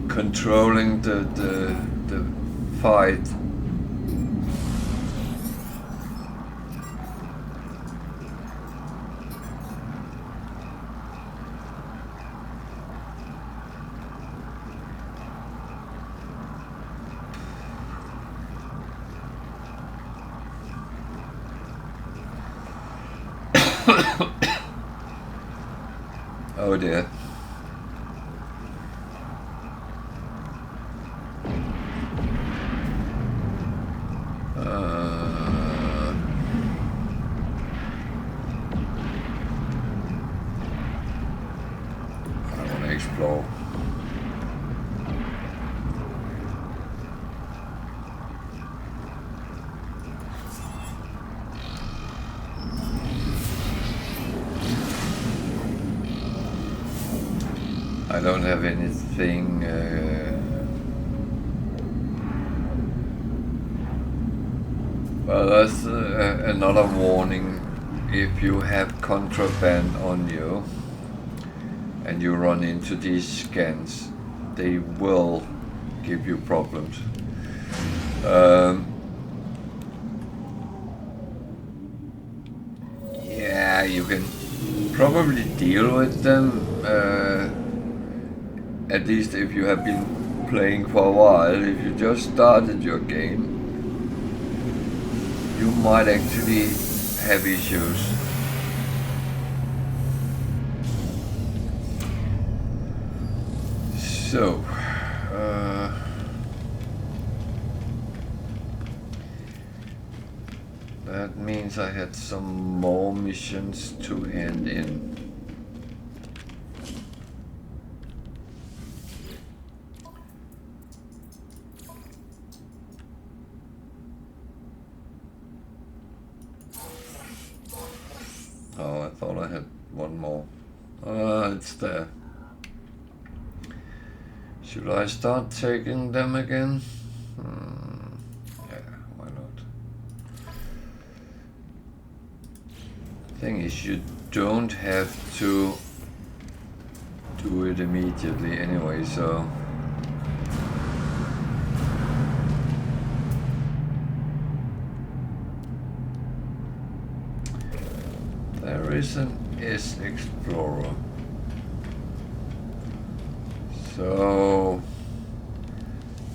controlling the fight. Oh dear. I want to I don't have anything. Well, that's another warning. If you have contraband on you and you run into these scans, they will give you problems. Yeah, you can probably deal with them, at least if you have been playing for a while. If you just started your game, you might actually have issues. So, that means I had some more missions to hand in. Oh, I thought I had one more. It's there. Should I start taking them again? Yeah, why not? Thing is, you don't have to do it immediately anyway, so... There is an S-Explorer. So...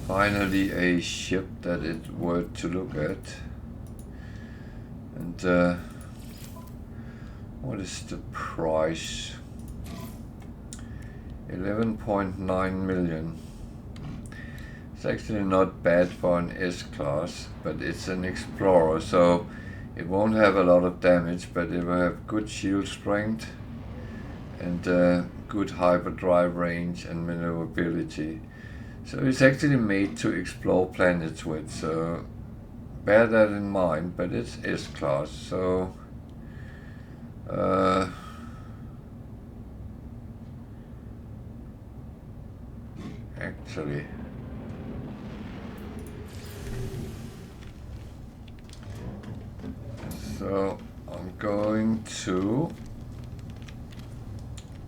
Finally a ship that it's worth to look at. And what is the price? 11.9 million. It's actually not bad for an S-Class, but it's an Explorer, so it won't have a lot of damage, but it will have good shield strength and good hyperdrive range and maneuverability. So it's actually made to explore planets with, so bear that in mind, but it's S-Class, so actually so I'm going to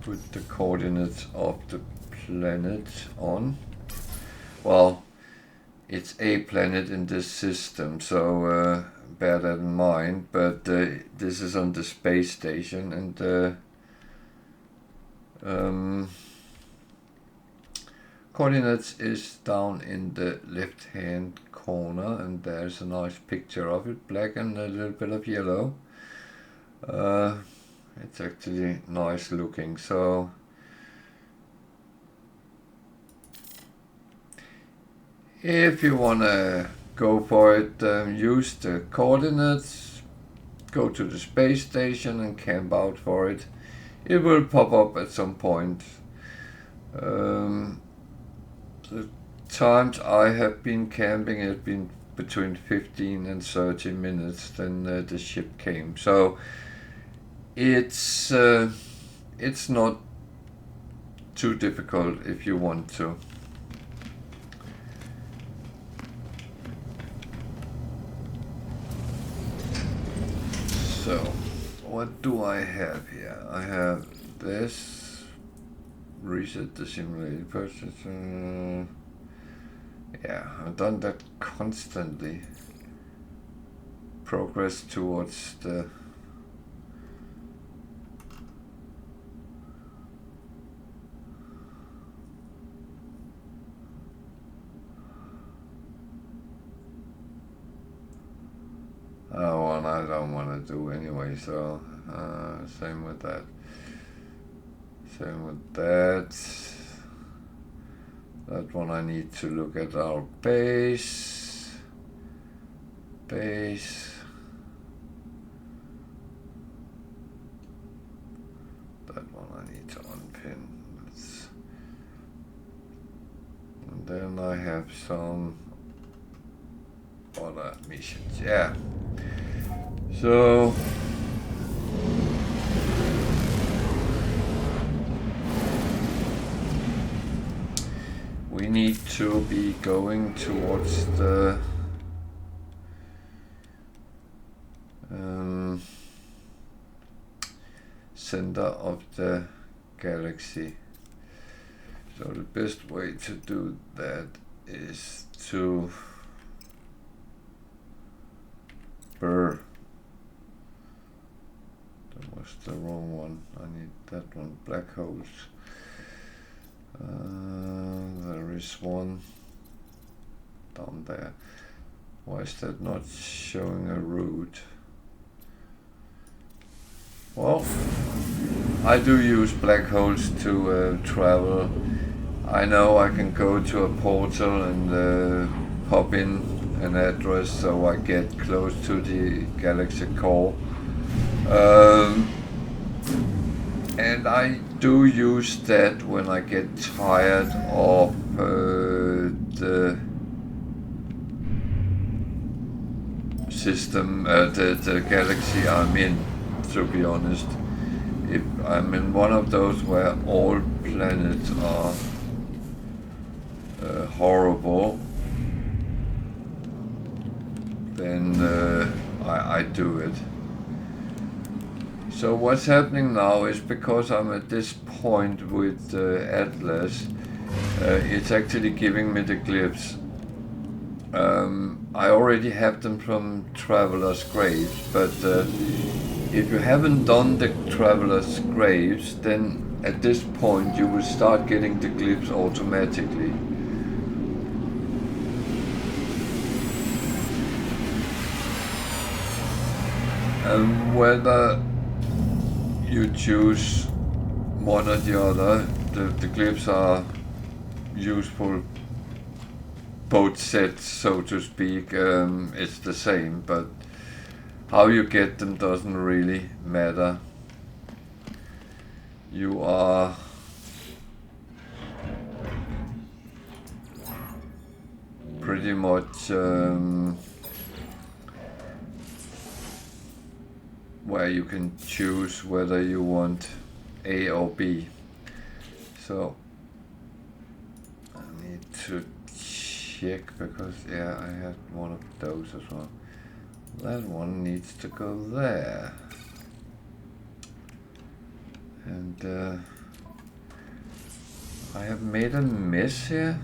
put the coordinates of the planet on. Well, it's a planet in this system, so bear that in mind, but this is on the space station, and coordinates is down in the left hand corner, and there's a nice picture of it, black and a little bit of yellow. It's actually nice looking, so if you want to go for it, use the coordinates, go to the space station and camp out for it. It will pop up at some point. The times I have been camping have been between 15 and 30 minutes, then the ship came. So it's not too difficult if you want to. So, what do I have here? I have this, reset the simulated purchase. Yeah, I've done that constantly. Progress towards the one I don't want to do anyway, so same with that. Same with that. That one I need to look at our base. Base. That one I need to unpin. And then I have some other missions. Yeah. So need to be going towards the center of the galaxy. So the best way to do that is to that was the wrong one. I need that one. Black holes. There is one down there. Why is that not showing a route? Well, I do use black holes to travel. I know I can go to a portal and pop in an address so I get close to the galaxy core. And I do use that when I get tired of the system, the galaxy I'm in, to be honest. If I'm in one of those where all planets are horrible, then I do it. So what's happening now is because I'm at this point with Atlas, it's actually giving me the glyphs. I already have them from Traveler's Graves, but if you haven't done the Traveler's Graves, then at this point you will start getting the glyphs automatically. And whether you choose one or the other, the glyphs are useful both sets, so to speak. It's the same, but how you get them doesn't really matter. You are pretty much where you can choose whether you want A or B. So I need to check because yeah, I had one of those as well. That one needs to go there. And I have made a mess here.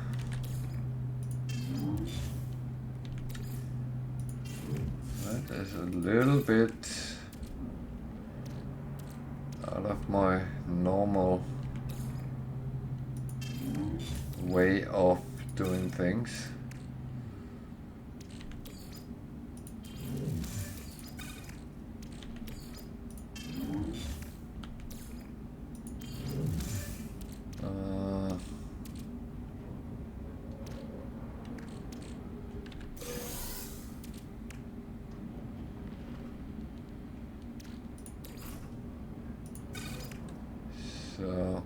That is a little bit out of my normal way of doing things. So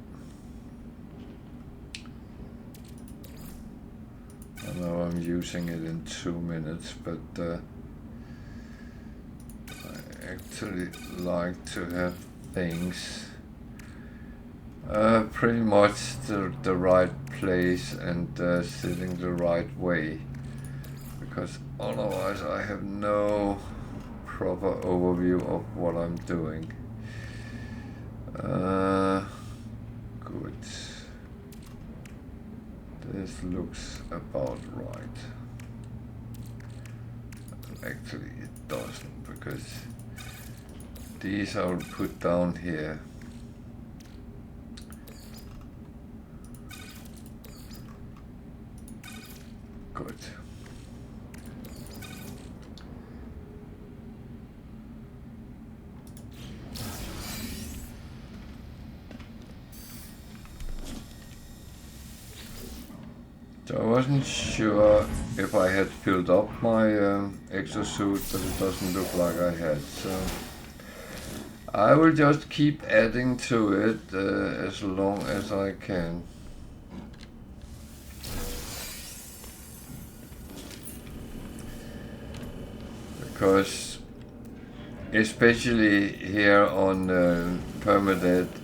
I know I'm using it in 2 minutes, but I actually like to have things pretty much the right place and sitting the right way, because otherwise I have no proper overview of what I'm doing. Good. This looks about right. Actually it doesn't, because these I will put down here. Good. So I wasn't sure if I had filled up my exosuit, but it doesn't look like I had, so I will just keep adding to it as long as I can. Because especially here on Permadeath,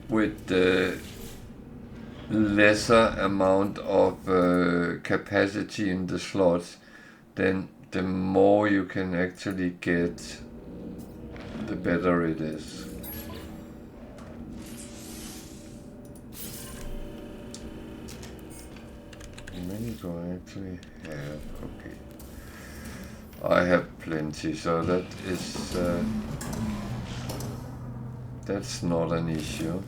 with the lesser amount of capacity in the slots, then the more you can actually get, the better it is. How many do I actually have? Okay. I have plenty, so that is that's not an issue.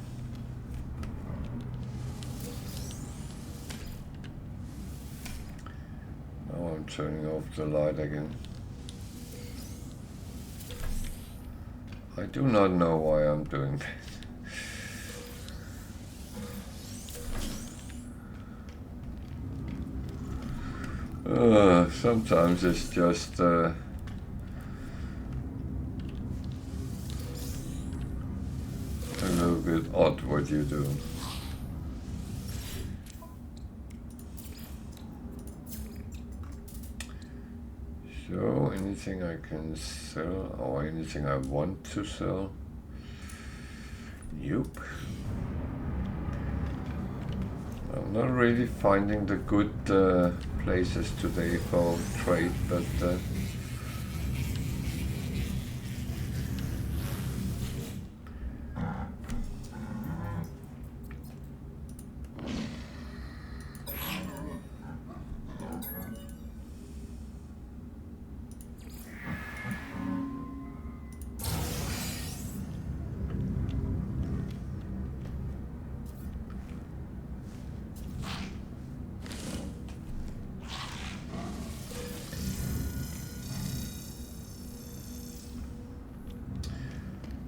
Now I'm turning off the light again. I do not know why I'm doing that. Sometimes it's just a little bit odd what you do. So anything I can sell or anything I want to sell? Nope. I'm not really finding the good places today for trade, but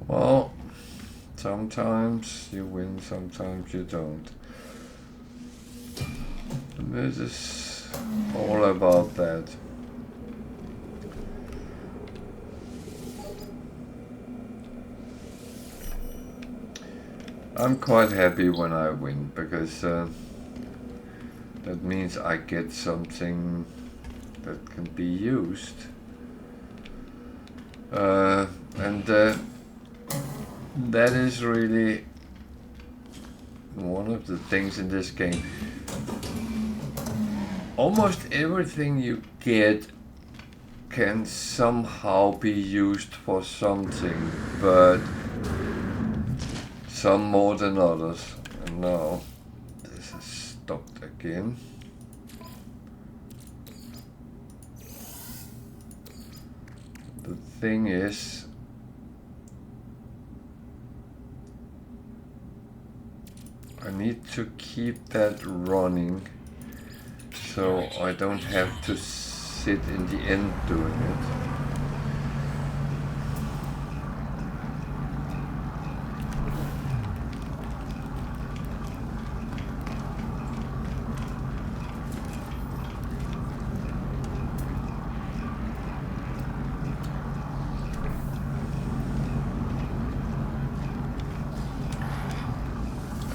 well, sometimes you win, sometimes you don't. And this is all about that. I'm quite happy when I win, because that means I get something that can be used. And that is really one of the things in this game. Almost everything you get can somehow be used for something, but some more than others. And now this is stopped again. The thing is, I need to keep that running so I don't have to sit in the end doing it.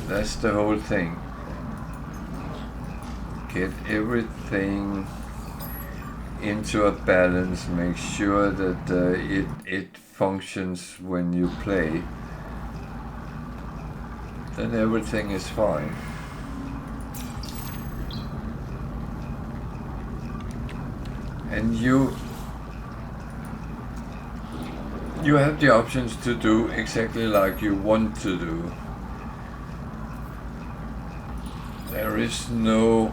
That's the whole thing. Get everything into a balance, make sure that it functions when you play, then everything is fine. And you have the options to do exactly like you want to do. There is no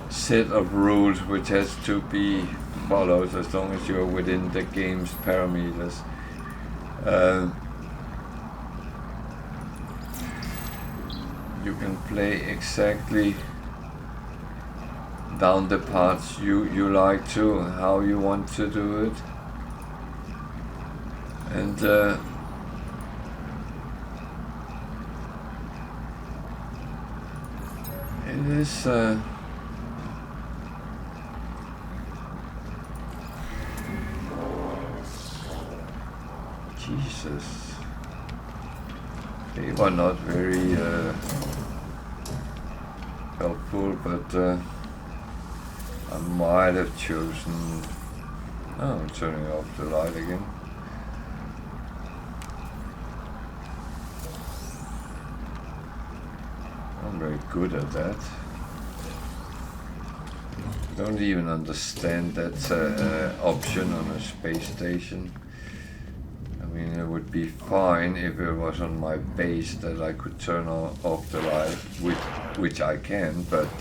set of rules which has to be followed as long as you're within the game's parameters. You can play exactly down the paths you like to, how you want to do it. And it is Jesus. They were not very helpful, but I might have chosen Oh, I'm turning off the light again. I'm very good at that. I don't even understand that's an option on a space station. I mean, it would be fine if it was on my base that I could turn off the light, which I can, but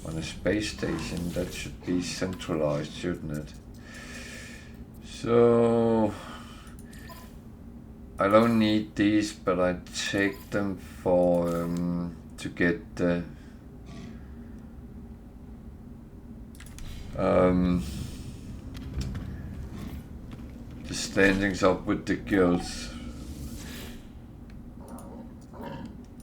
on a space station that should be centralized, shouldn't it? So I don't need these, but I take them for to get the standings up with the guilds,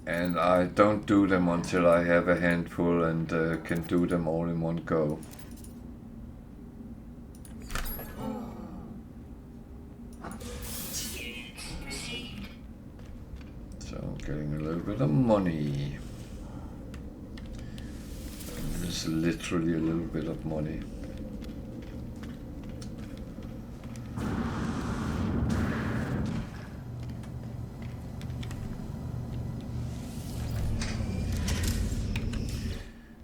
and I don't do them until I have a handful and can do them all in one go. So getting a little bit of money. And this is literally a little bit of money.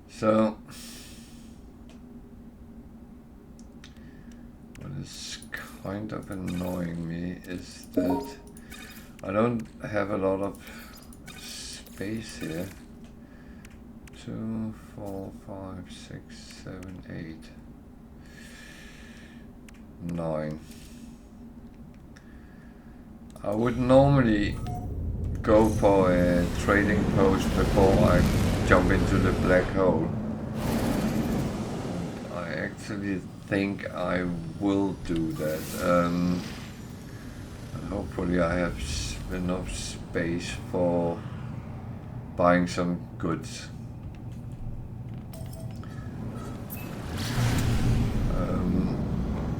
So, what is kind of annoying me is that I don't have a lot of space here. 2, 4, 5, 6, 7, 8, 9. I would normally go for a trading post before I jump into the black hole. I actually think I will do that. And hopefully I have enough space for buying some goods.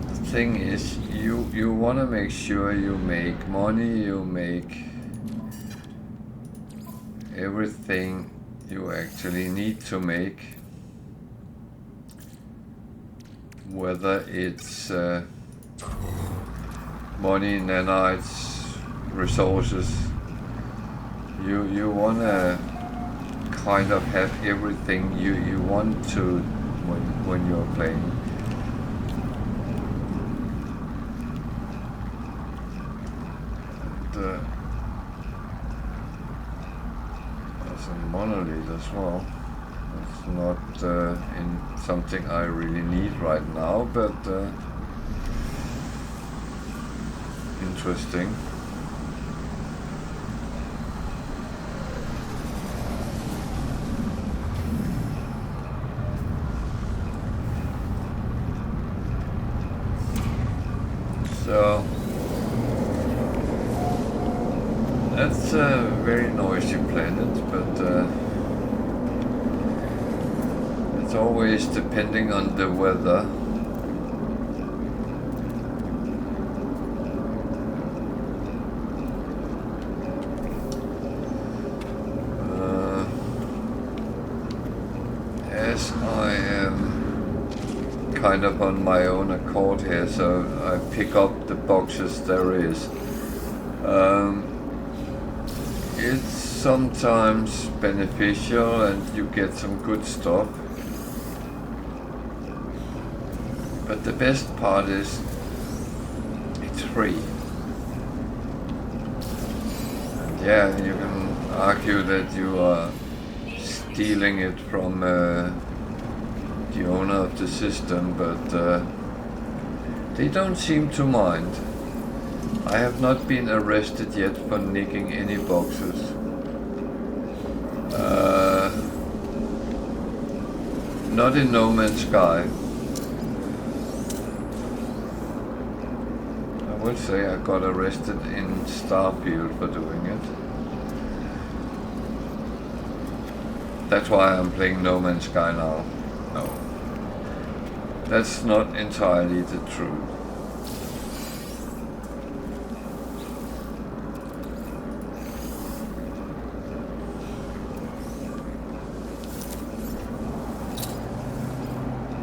The thing is, you want to make sure you make money, you make everything you actually need to make, whether it's money, nanites, resources. You want to kind of have everything you want to when you're playing. And, there's a monolith as well. It's not in something I really need right now, but interesting. So that's a very noisy planet, but it's always depending on the weather. As I am kind of on my own accord here, so I pick up the boxes there is. It's sometimes beneficial and you get some good stuff. But the best part is it's free. And yeah, you can argue that you are stealing it from the owner of the system, but they don't seem to mind. I have not been arrested yet for nicking any boxes. Not in No Man's Sky. I would say I got arrested in Starfield for doing it. That's why I'm playing No Man's Sky now. No. That's not entirely the truth.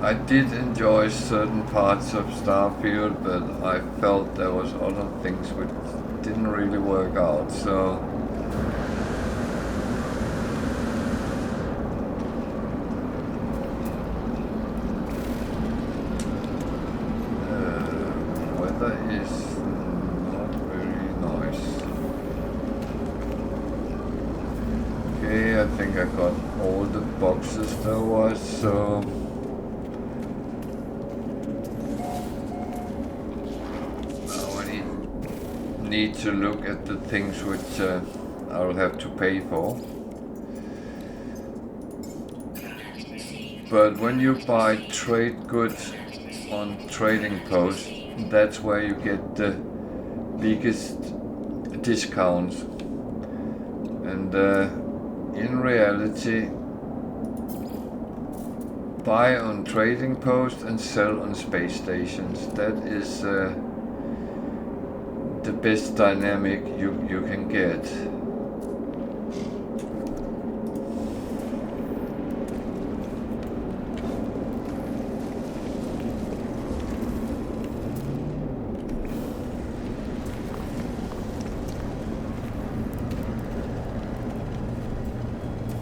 I did enjoy certain parts of Starfield, but I felt there was other things which didn't really work out, so weather is not very nice. Okay, I think I got all the boxes there was, so need to look at the things which I'll have to pay for. But when you buy trade goods on trading post, that's where you get the biggest discounts. And in reality, buy on trading post and sell on space stations. That is the best dynamic you can get.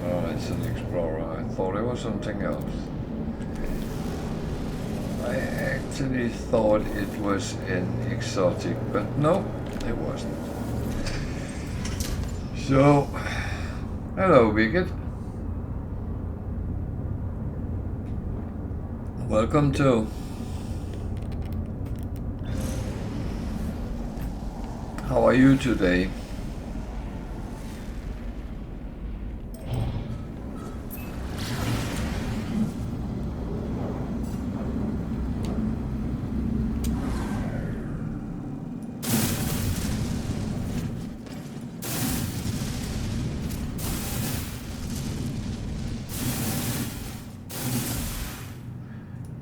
Oh, it's an Explorer. I thought it was something else. I actually thought it was an exotic, but no, it wasn't. So, hello Wicked. Welcome to. How are you today?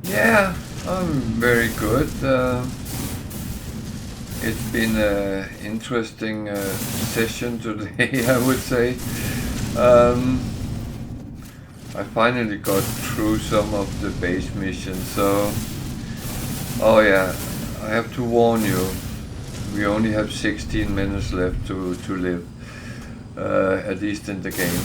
Yeah, I'm very good. It's been an interesting session today, I would say. I finally got through some of the base missions, so... Oh yeah, I have to warn you, we only have 16 minutes left to live, at least in the game.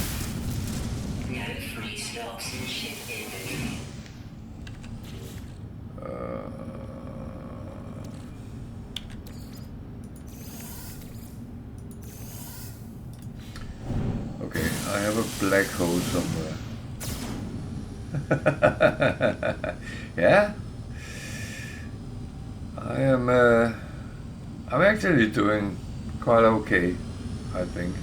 Okay, I have a black hole somewhere. Yeah? I'm actually doing quite okay, I think.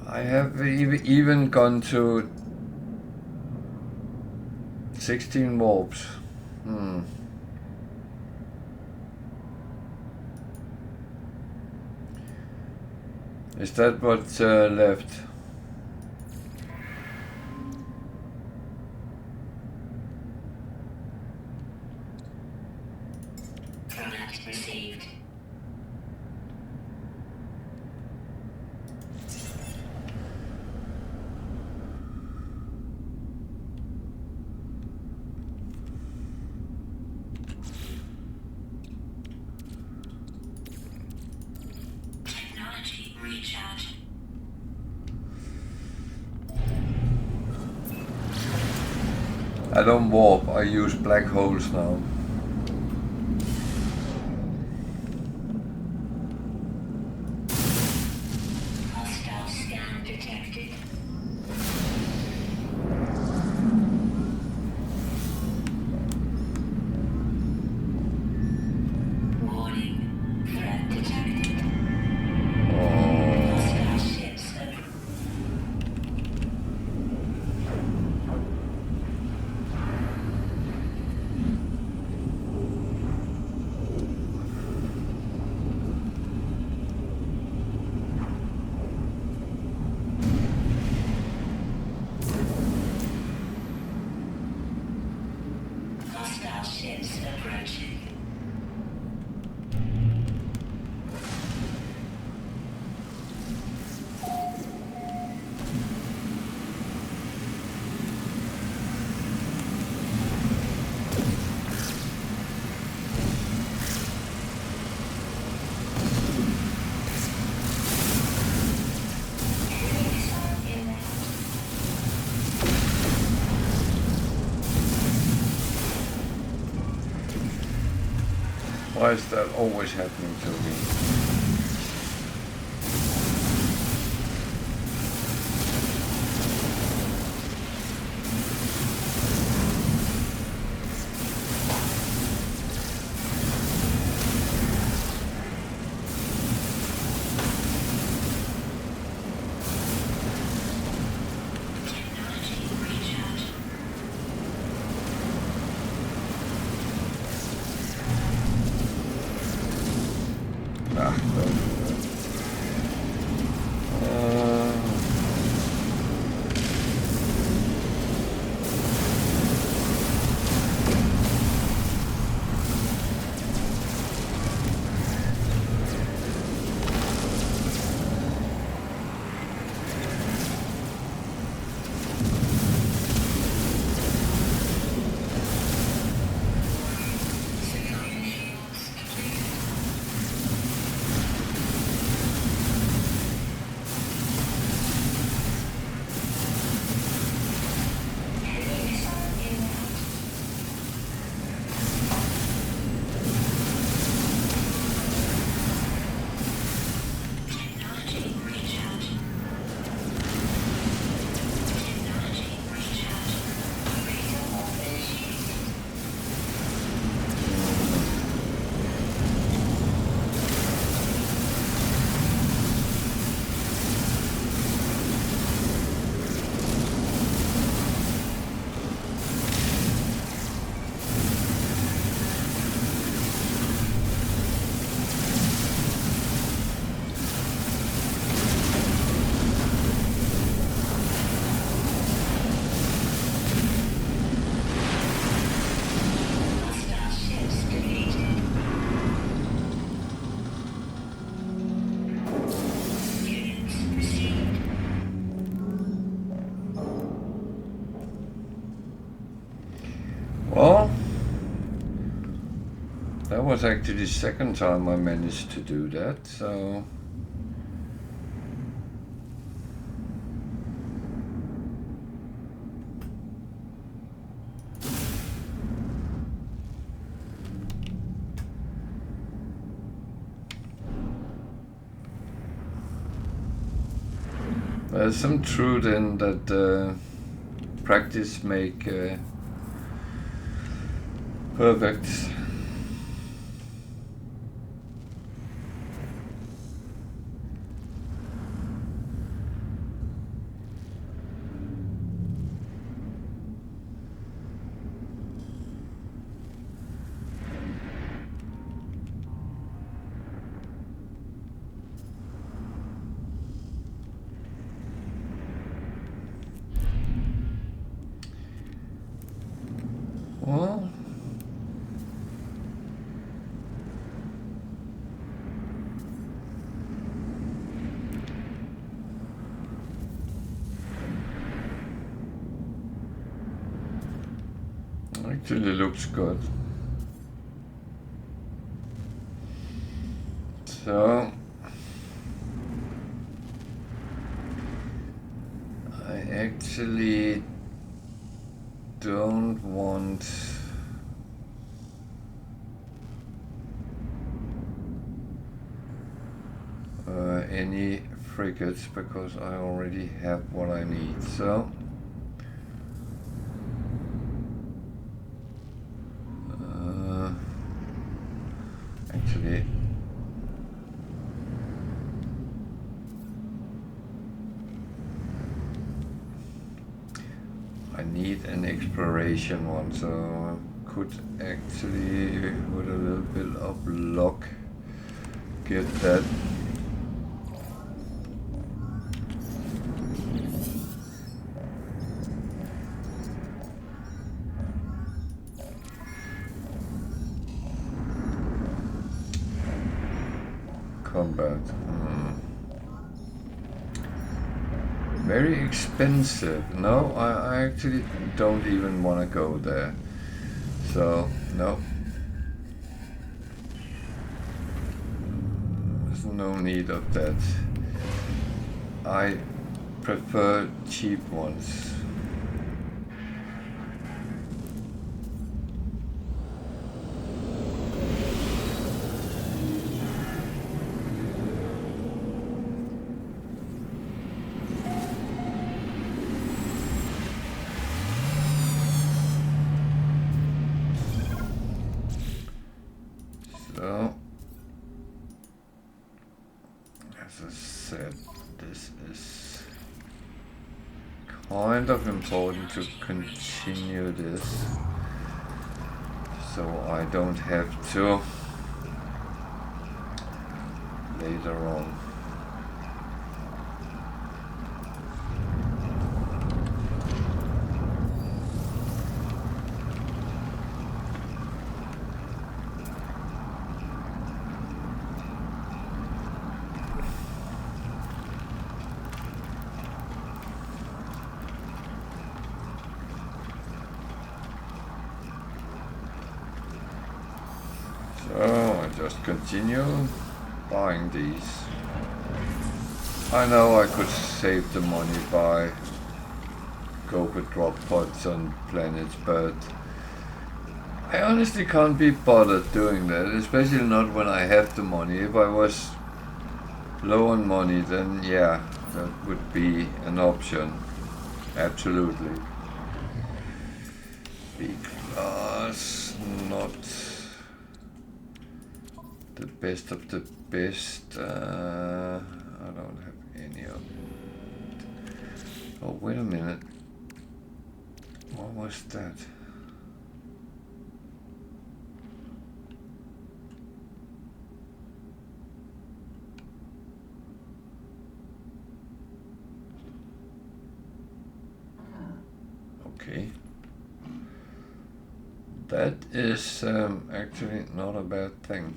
I have even gone to 16 warps. Is that what's left? Product received. Technology recharge. I don't warp, I use black holes now. Hostile scan detected. Warning. Threat detected. Hostile ships. ships approaching. Why is that always happening to me? Well, that was actually the second time I managed to do that, so... There's some truth in that practice make perfect. Well, actually looks good. So I actually don't want any frigates because I already have what I need. So actually I need an exploration one, so I could actually with a little bit of luck get that. combat. Very expensive. No, I actually don't even want to go there. So, no. There's no need of that. I prefer cheap ones. So, as I said, this is kind of important to continue this, so I don't have to later on. So I just continue buying these. I know I could save the money by go with drop pods on planets, but I honestly can't be bothered doing that, especially not when I have the money. If I was low on money, then yeah, that would be an option. Absolutely. Because not the best of the best. I don't have any of it. Oh, wait a minute. What was that? Okay. That is actually not a bad thing.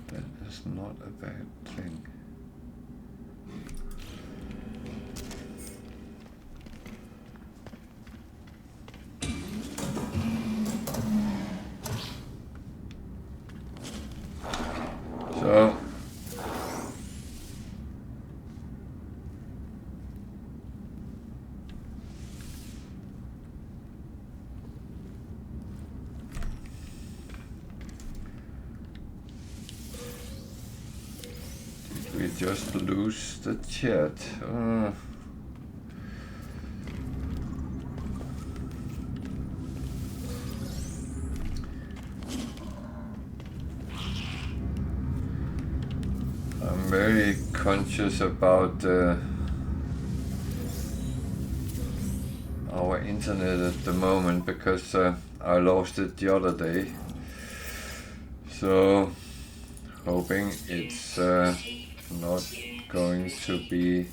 That is not a bad thing. So we just lose the chat. I'm very conscious about our internet at the moment because I lost it the other day. So hoping it's not going to be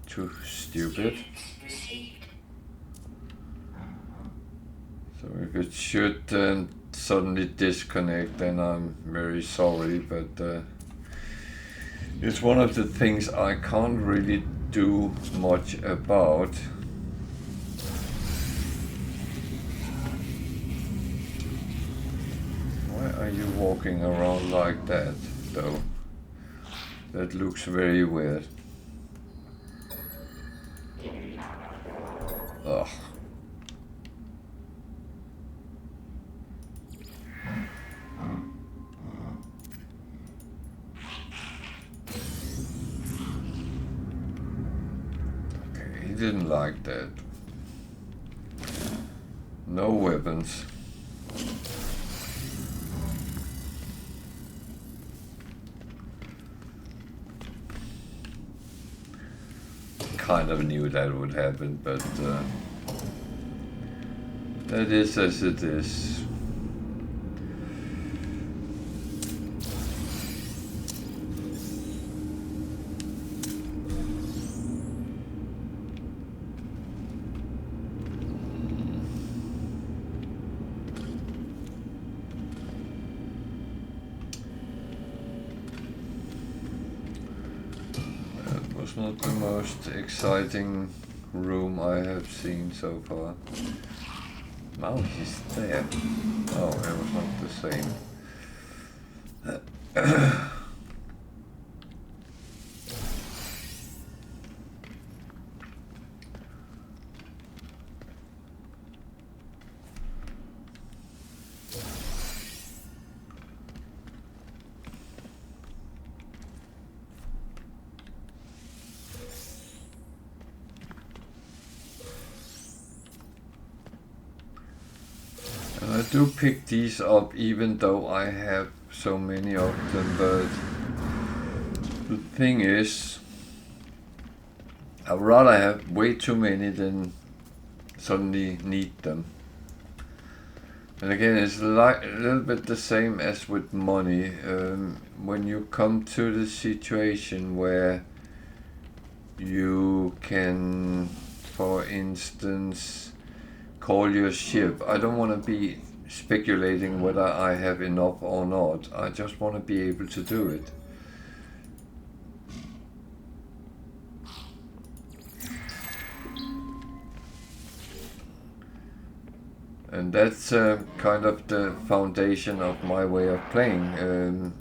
too stupid. So if it should suddenly disconnect, then I'm very sorry, but it's one of the things I can't really do much about. Why are you walking around like that, though? That looks very weird. Ugh. Okay, he didn't like that. No weapons. Kind of knew that would happen, but that is as it is. not the most exciting room I have seen so far. Now he's there. Oh, it was not the same. I do pick these up even though I have so many of them, but the thing is, I'd rather have way too many than suddenly need them. And again, it's like a little bit the same as with money. When you come to the situation where you can, for instance, call your ship, I don't want to be speculating whether I have enough or not. I just want to be able to do it. And that's kind of the foundation of my way of playing.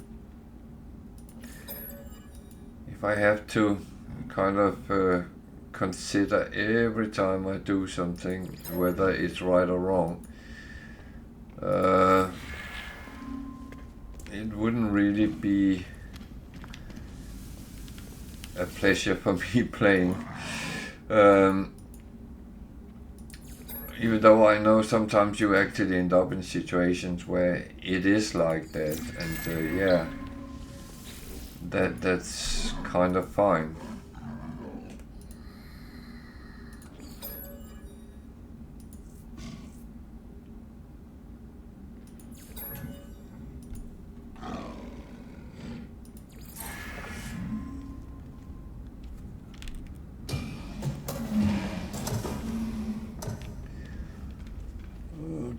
If I have to kind of consider every time I do something whether it's right or wrong, it wouldn't really be a pleasure for me playing. Even though I know sometimes you actually end up in situations where it is like that, and yeah, that's kind of fine.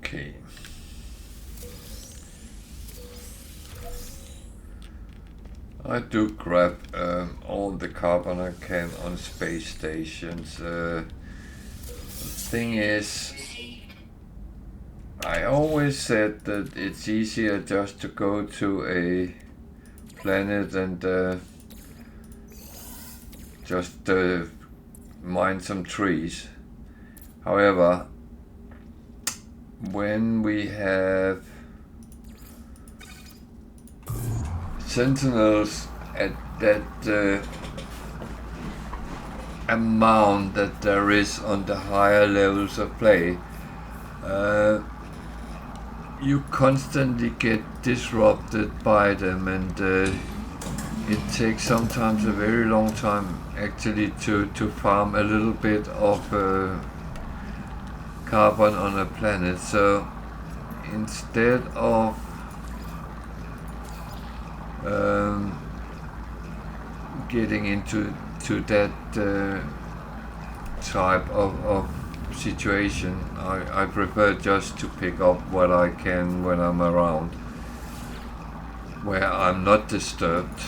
Okay. I do grab all the carbon I can on space stations. The thing is, I always said that it's easier just to go to a planet and just mine some trees. However, when we have sentinels at that amount that there is on the higher levels of play, you constantly get disrupted by them, and it takes sometimes a very long time actually to farm a little bit of carbon on a planet. So instead of getting into that type of situation, I prefer just to pick up what I can when I'm around, where I'm not disturbed.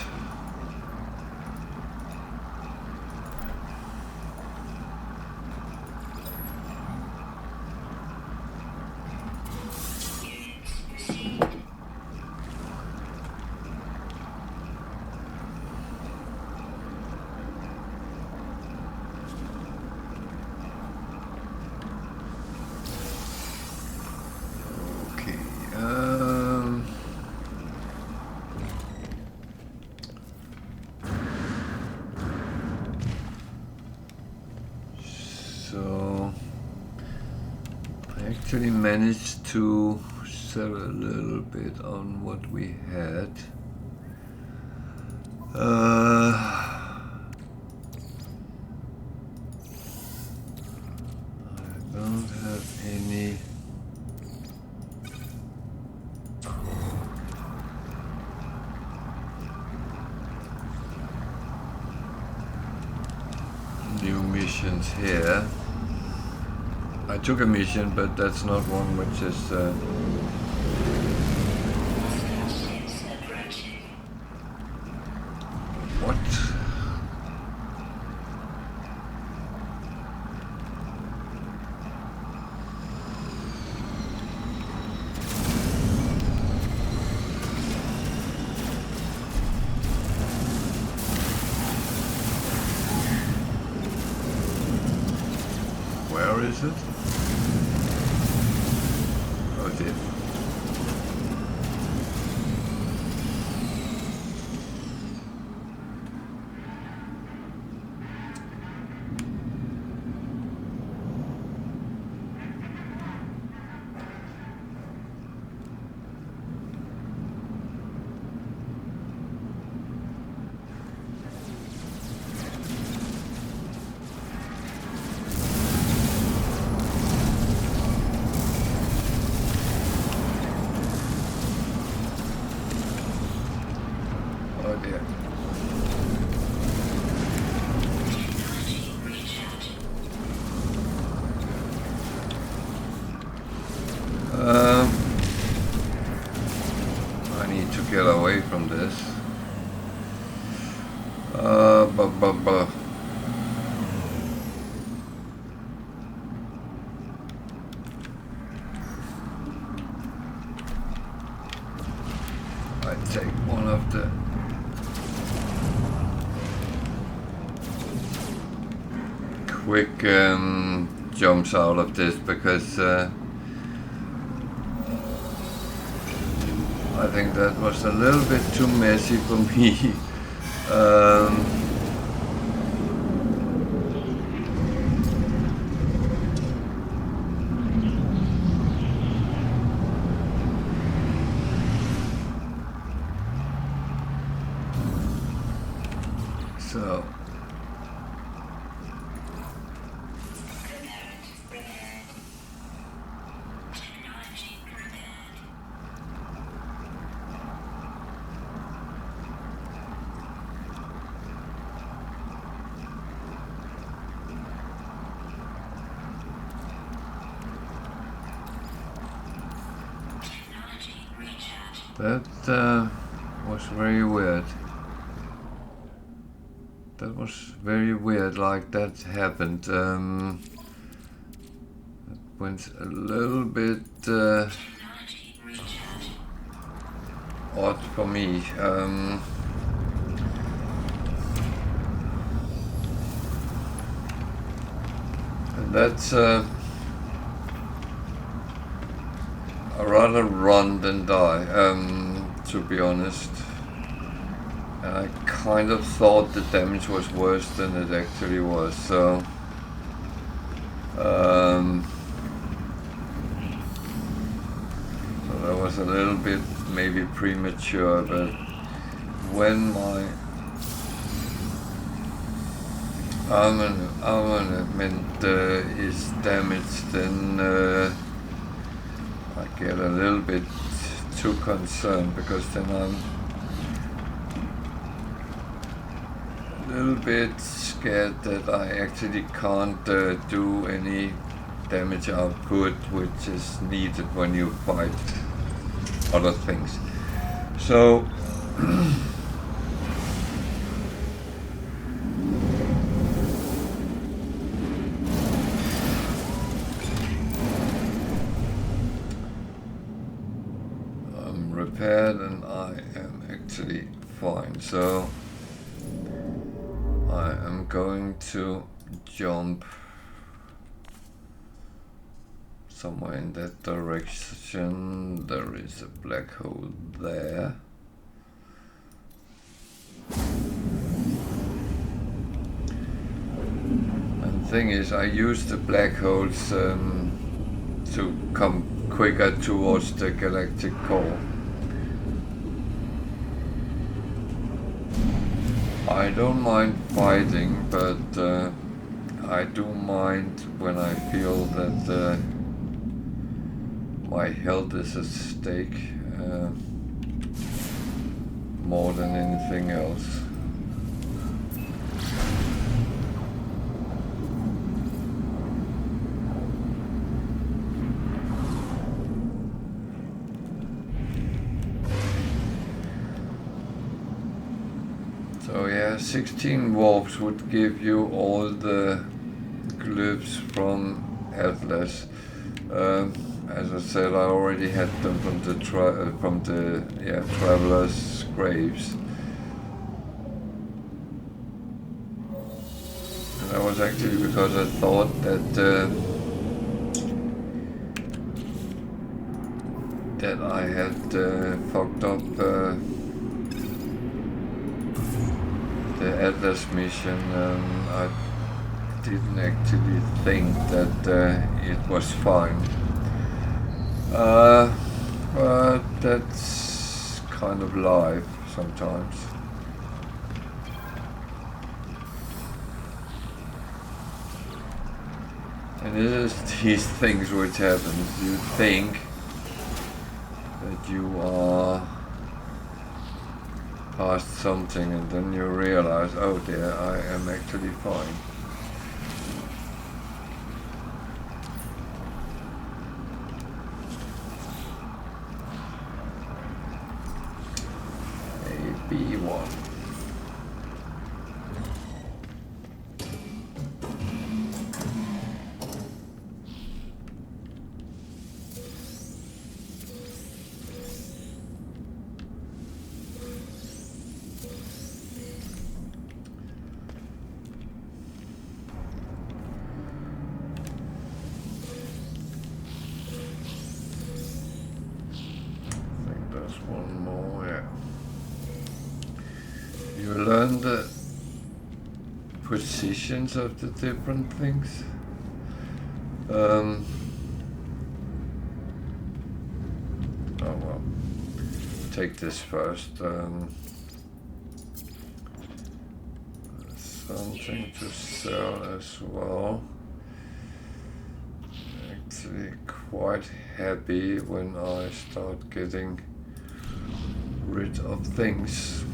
Managed to sell a little bit on what we had. I don't have any new missions here. I took a mission, but that's not one which is what? Where is it? Oh dear. I need to get away from this. I take one of the quick jumps out of this because I think that was a little bit too messy for me. So that was very weird. That was very weird, like that happened. It went a little bit odd for me. And that's I'd rather run than die, to be honest. And I kind of thought the damage was worse than it actually was, so so that was a little bit maybe premature, but when my armament is damaged, then I get a little bit too concerned, because then I'm a little bit scared that I actually can't do any damage output, which is needed when you fight other things. So I'm repaired and I am actually fine. So I am going to jump somewhere in that direction. There is a black hole there. And the thing is, I use the black holes to come quicker towards the galactic core. I don't mind fighting, but I do mind when I feel that my health is at stake more than anything else. So yeah, 16 warps would give you all the glyphs from Atlas. As I said, I already had them from the travelers' graves. And I was was actually because I thought that that I had fucked up the Atlas mission. I didn't actually think that it was fine. But that's kind of life sometimes. And it is these things which happen. You think that you are past something, and then you realize, oh dear, I am actually fine. A B1. One more, yeah. You learn the positions of the different things. Oh well. Take this first. Something to sell as well. Actually quite happy when I start getting rid of things.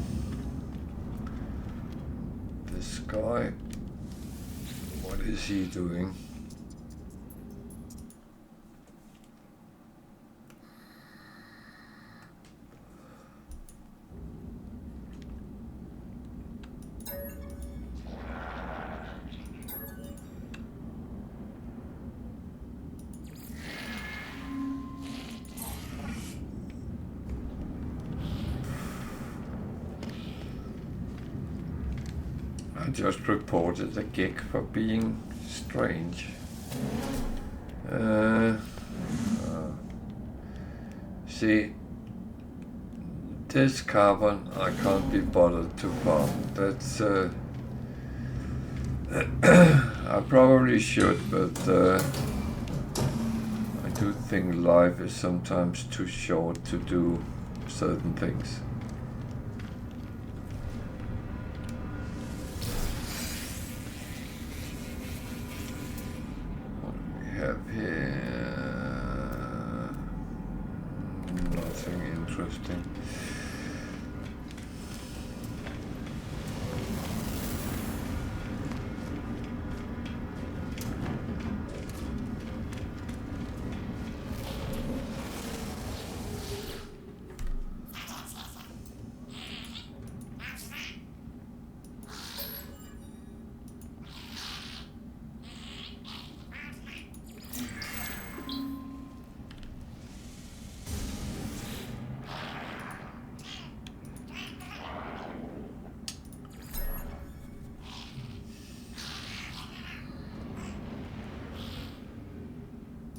This guy, what is he doing? I just reported a gig for being strange. See, this carbon I can't be bothered to farm. That's I probably should, but I do think life is sometimes too short to do certain things. Have here nothing interesting.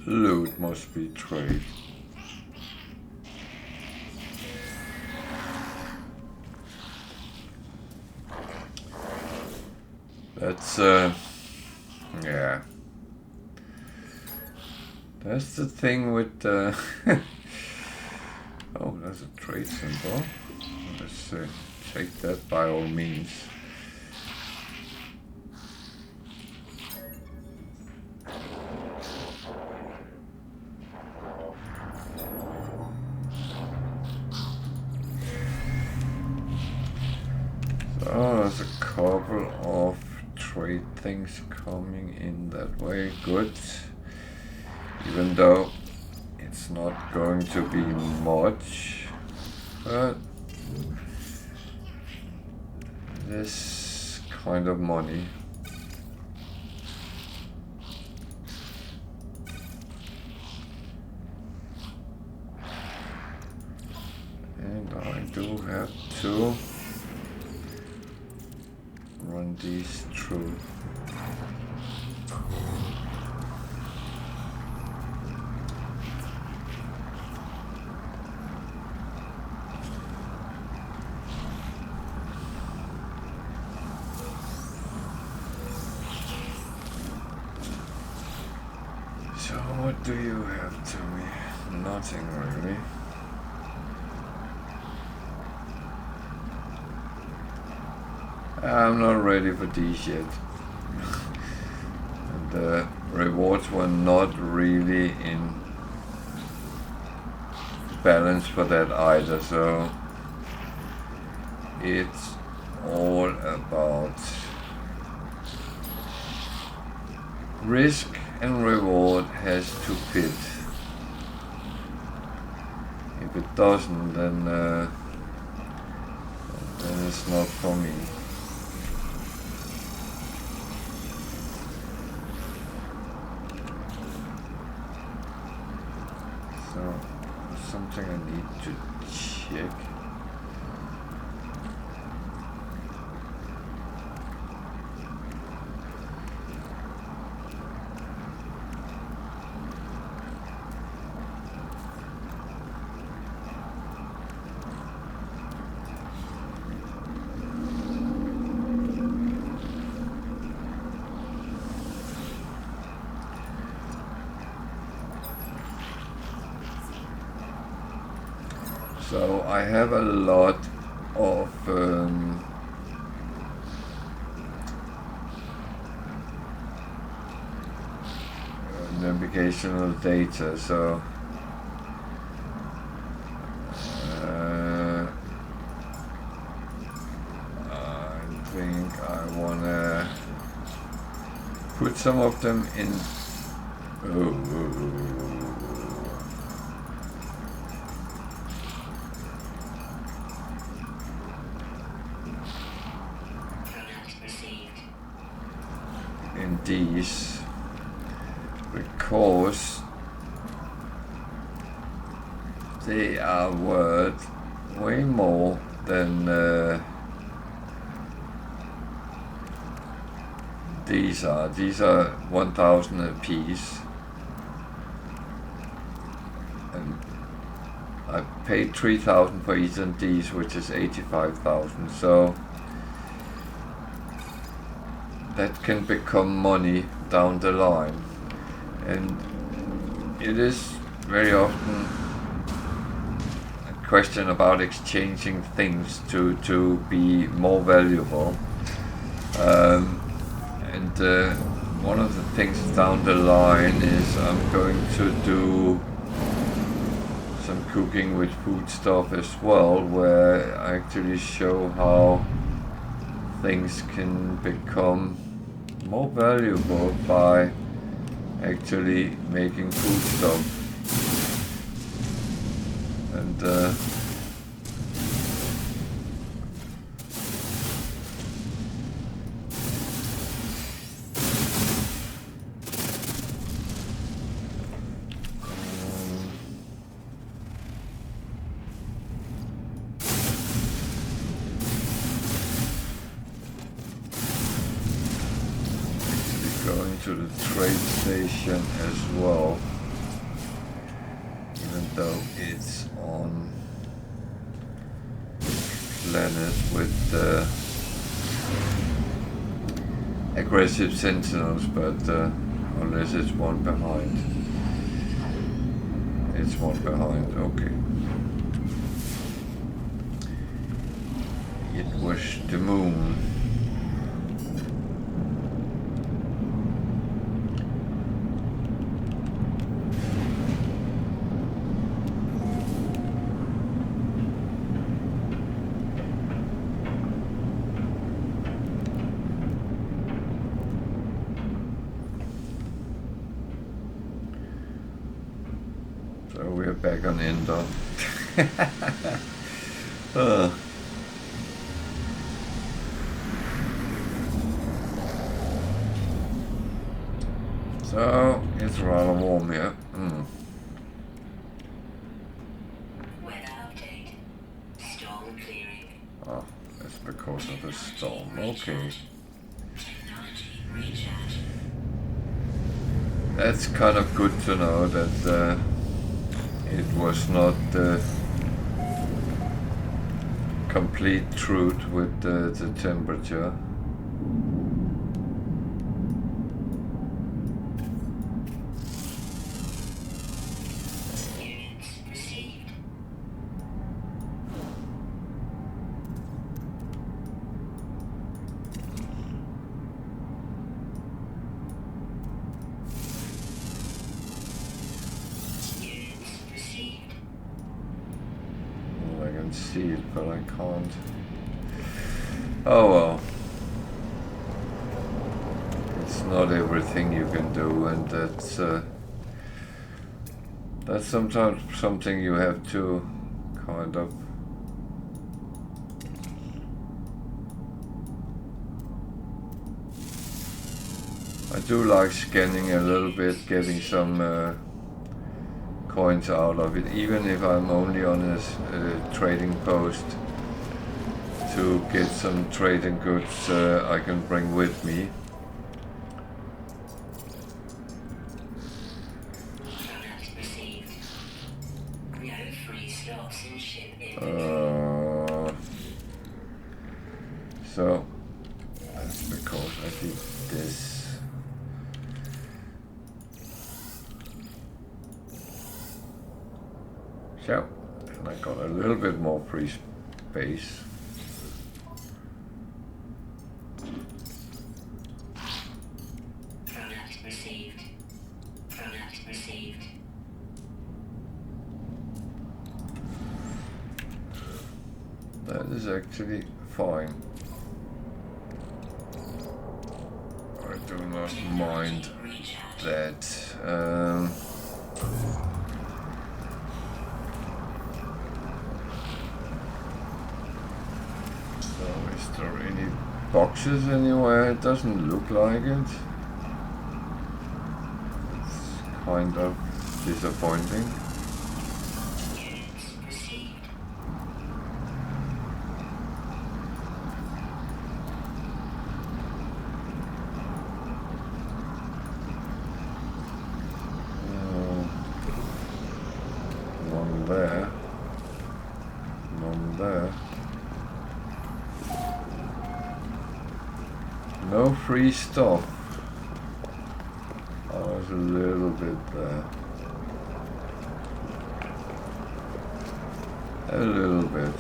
Loot must be trade. That's yeah. That's the thing with oh, that's a trade symbol. Let's take that by all means. Oh, there's a couple of trade things coming in that way. Good. Even though it's not going to be much. But this kind of money. And I do have to run these through. What do you have to me? Nothing really. I'm not ready for these yet. And the rewards were not really in balance for that either, so it's all about risk and reward has to fit. If it doesn't, then it's not for me. So something I need to check. So I have a lot of navigational data, so I think I wanna put some of them in. These, because they are worth way more than these are. These are 1,000 a piece, and I paid 3,000 for each of these, which is 85,000. So that can become money down the line, and it is very often a question about exchanging things to be more valuable, and one of the things down the line is I'm going to do some cooking with food stuff as well, where I actually show how things can become more valuable by actually making food stuff. And to the trade station as well, even though it's on planet with aggressive sentinels, but unless it's one behind. It's one behind, okay. It was the moon. Back on Ender. So it's rather warm here. Weather update. Storm clearing. Oh, that's because of the storm. Okay. Technology recharge. That's kind of good to know that it was not the complete truth with the temperature. see it, but I can't. Oh well. It's not everything you can do, and that's sometimes something you have to kind of I do like scanning a little bit, getting some coins out of it, even if I'm only on a trading post to get some trading goods I can bring with me. So that's because I did this. So, and I got a little bit more free space. Product received. Product received. That is actually fine. I do not mind that. So is there any boxes anywhere? It doesn't look like it. It's kind of disappointing. One there. One there. No free stuff. Oh, there's a little bit there. A little bit.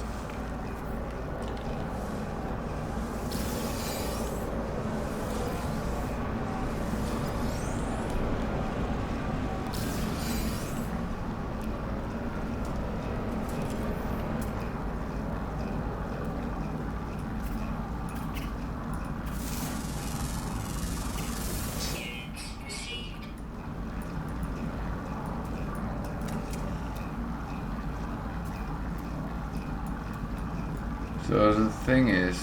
So the thing is,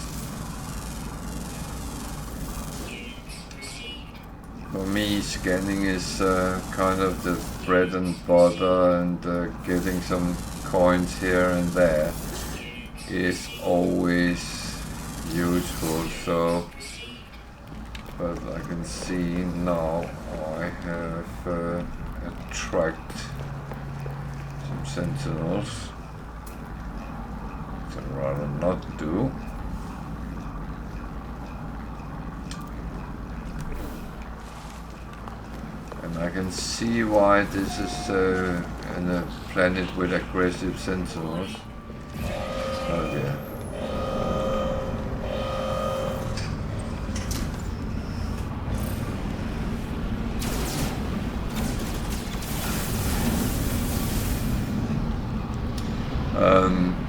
for me, scanning is kind of the bread and butter, and getting some coins here and there is always useful. So, but I can see now I have attract some sentinels. I'd rather not do. And I can see why this is in a planet with aggressive sentinels. Okay.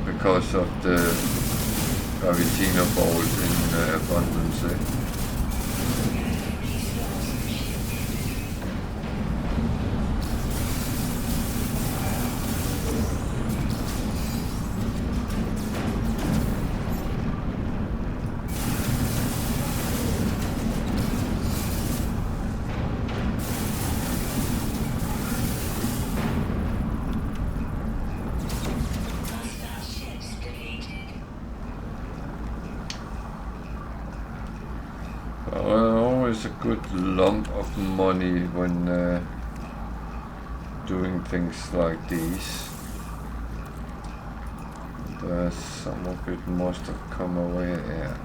Because of the Gravitino bolt in abundance. Always a good lump of money when doing things like these. Some of it must have come away here.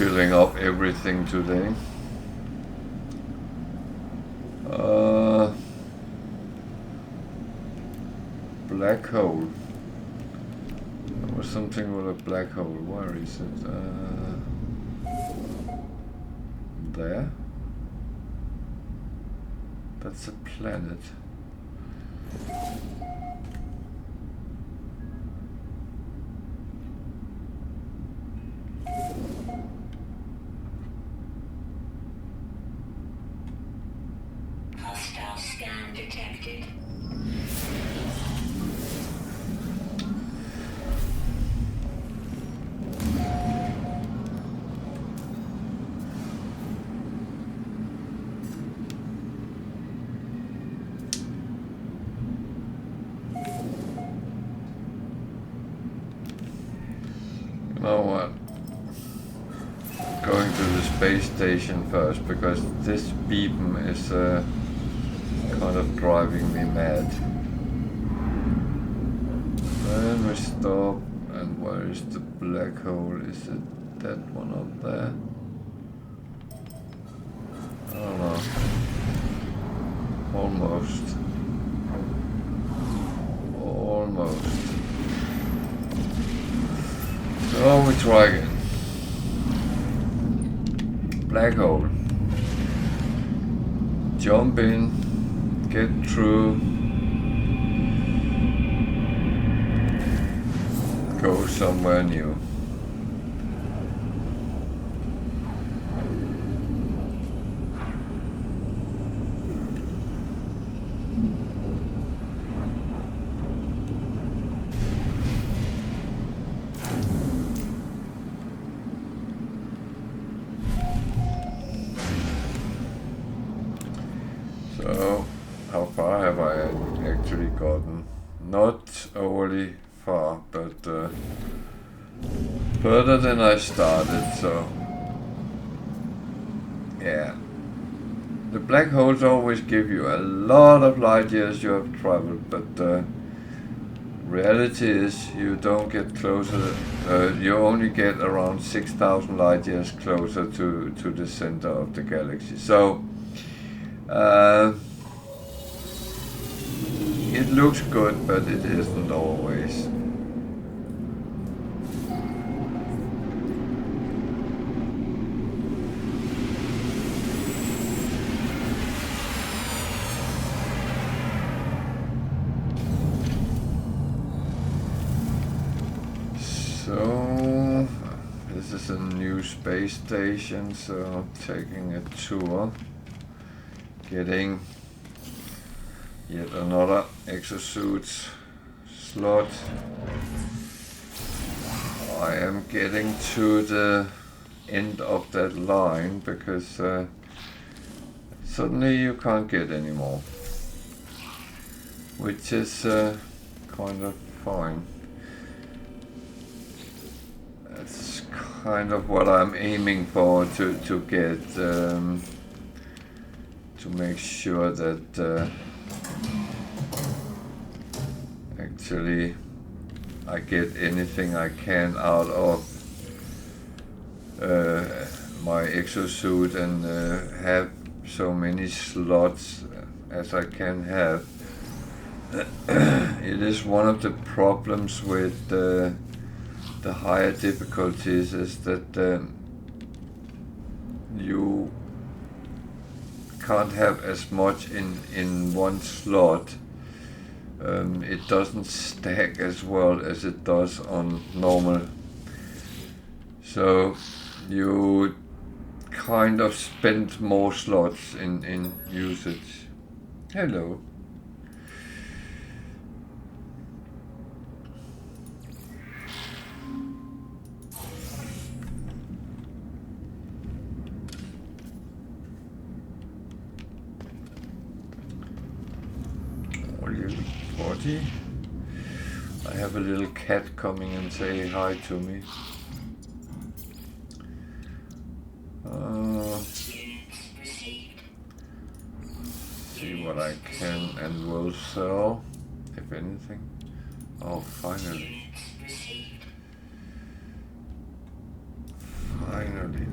filling up everything today. Black hole. There was something with a black hole. Where is it? There. That's a planet. Hostile scan detected. You know what? Going to the space station first, because this beeping is kind of driving me mad. Then we stop, and where is the black hole? Is it that one up there? I don't know. Almost. Almost. So we try again. Black hole. Jump in, get through, go somewhere new. So, how far have I actually gotten? Not overly far, but further than I started, so yeah. The black holes always give you a lot of light years you have traveled, but reality is you don't get closer, you only get around 6,000 light years closer to the center of the galaxy. So it looks good, but it isn't always. So this is a new space station, so taking a tour, getting yet another exosuit slot. I am getting to the end of that line because suddenly you can't get any more, which is kind of fine. That's kind of what I'm aiming for, to get to make sure that actually I get anything I can out of my exosuit and have so many slots as I can have. It is one of the problems with the higher difficulties is that you can't have as much in one slot. It doesn't stack as well as it does on normal. So you kind of spend more slots in usage. Hello. I have a little cat coming and saying hi to me. See what I can and will sell, if anything. Oh, finally. Finally.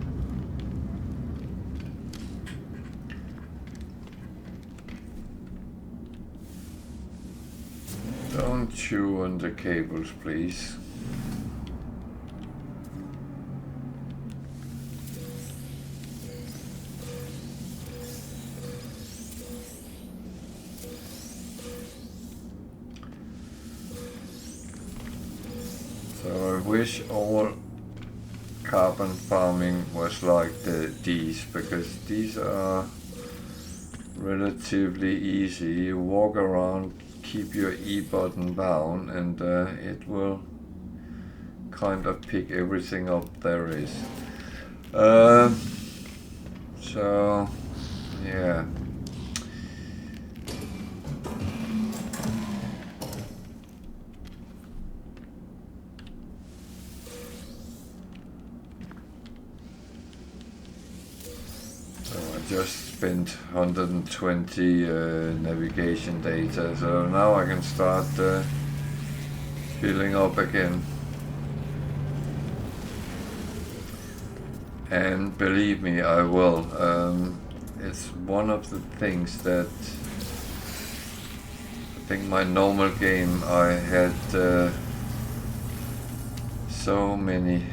Don't chew on the cables, please. So I wish all carbon farming was like these, because these are relatively easy. You walk around, keep your E button down, and it will kind of pick everything up there is. So yeah. Just spent 120 navigation data, so now I can start filling up again. And believe me, I will. It's one of the things that I think my normal game I had so many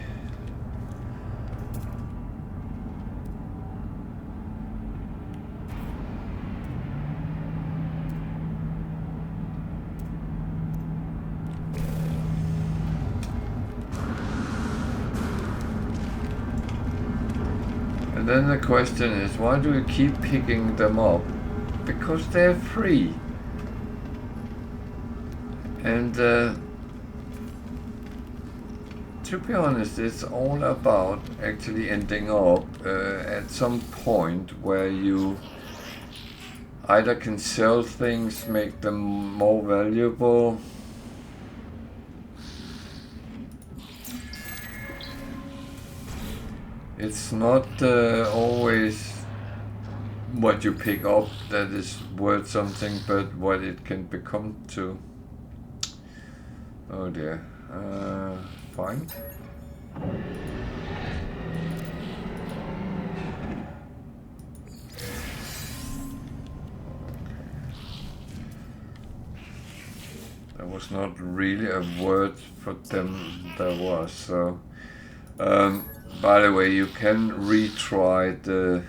And then the question is, why do we keep picking them up? Because they're free. And to be honest, it's all about actually ending up at some point where you either can sell things, make them more valuable, it's not always what you pick up that is worth something, but what it can become to. Oh dear. Fine. There was not really a word for them, there was, so. By the way, you can retry the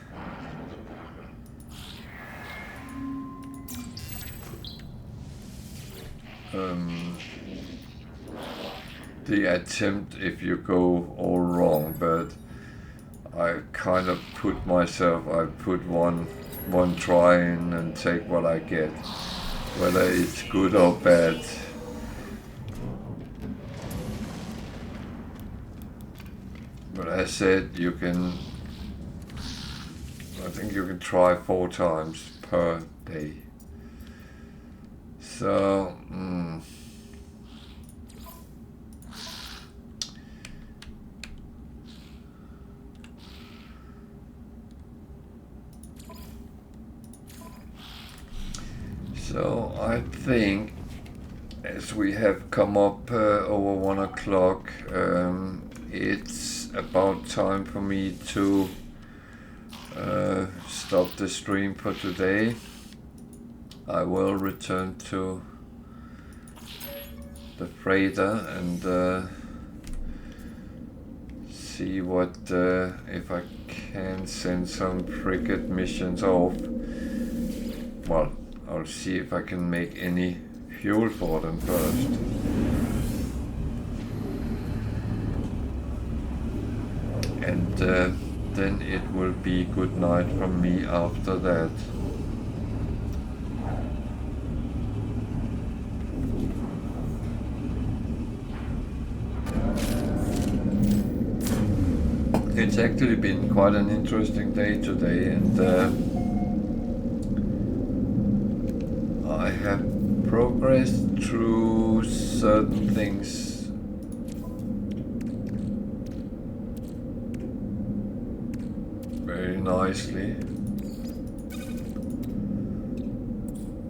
attempt if you go all wrong, but I kind of put one try in and take what I get, whether it's good or bad. But as I said, I think you can try 4 times per day. So, So I think as we have come up over 1 o'clock, it's about time for me to stop the stream for today. I will return to the freighter and see what if I can send some frigate missions off. Well, I'll see if I can make any fuel for them first. And then it will be good night from me after that. It's actually been quite an interesting day today, and I have progressed through certain things very nicely,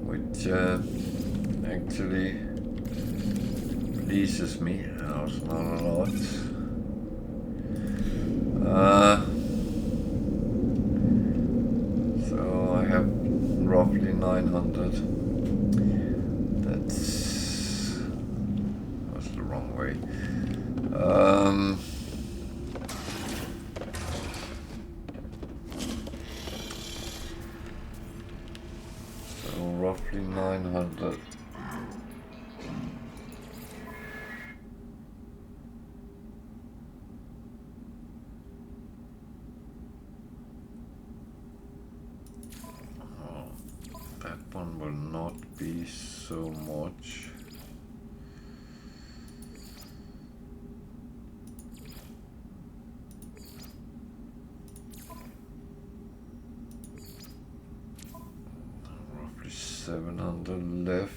which actually pleases me. It's not a lot. So I have roughly 900. That's wrong way. So roughly 900. That one will not be so much. Roughly 700 left.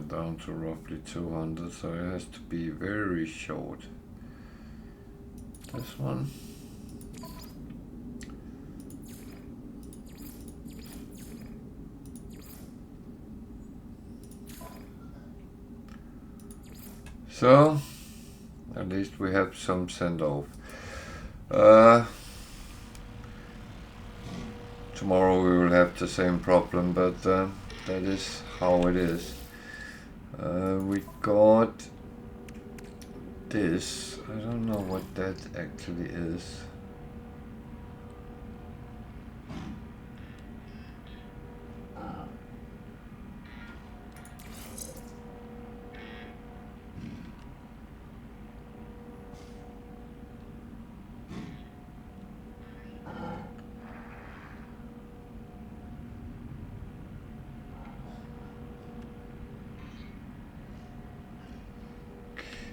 Down to roughly 200, so it has to be very short. This one. So at least we have some sent off. Tomorrow we will have the same problem, but that is how it is. We got this. I don't know what that actually is.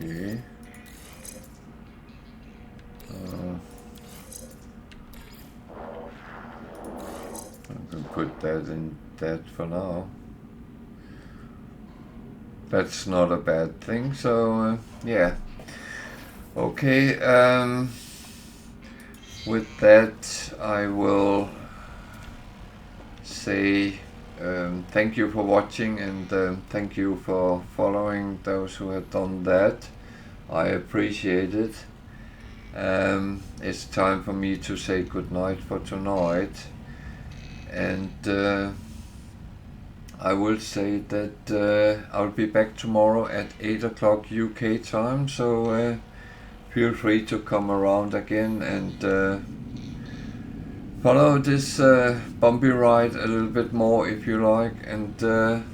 Okay. I can put that in that for now. That's not a bad thing, so yeah. Okay, with that I will say thank you for watching, and thank you for following those who have done that. I appreciate it. It's time for me to say goodnight for tonight, and I will say that I'll be back tomorrow at 8 o'clock UK time, so feel free to come around again and follow this bumpy ride a little bit more if you like, and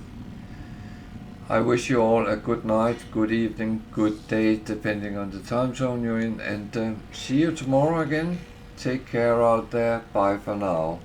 I wish you all a good night, good evening, good day, depending on the time zone you're in, and see you tomorrow again. Take care out there. Bye for now.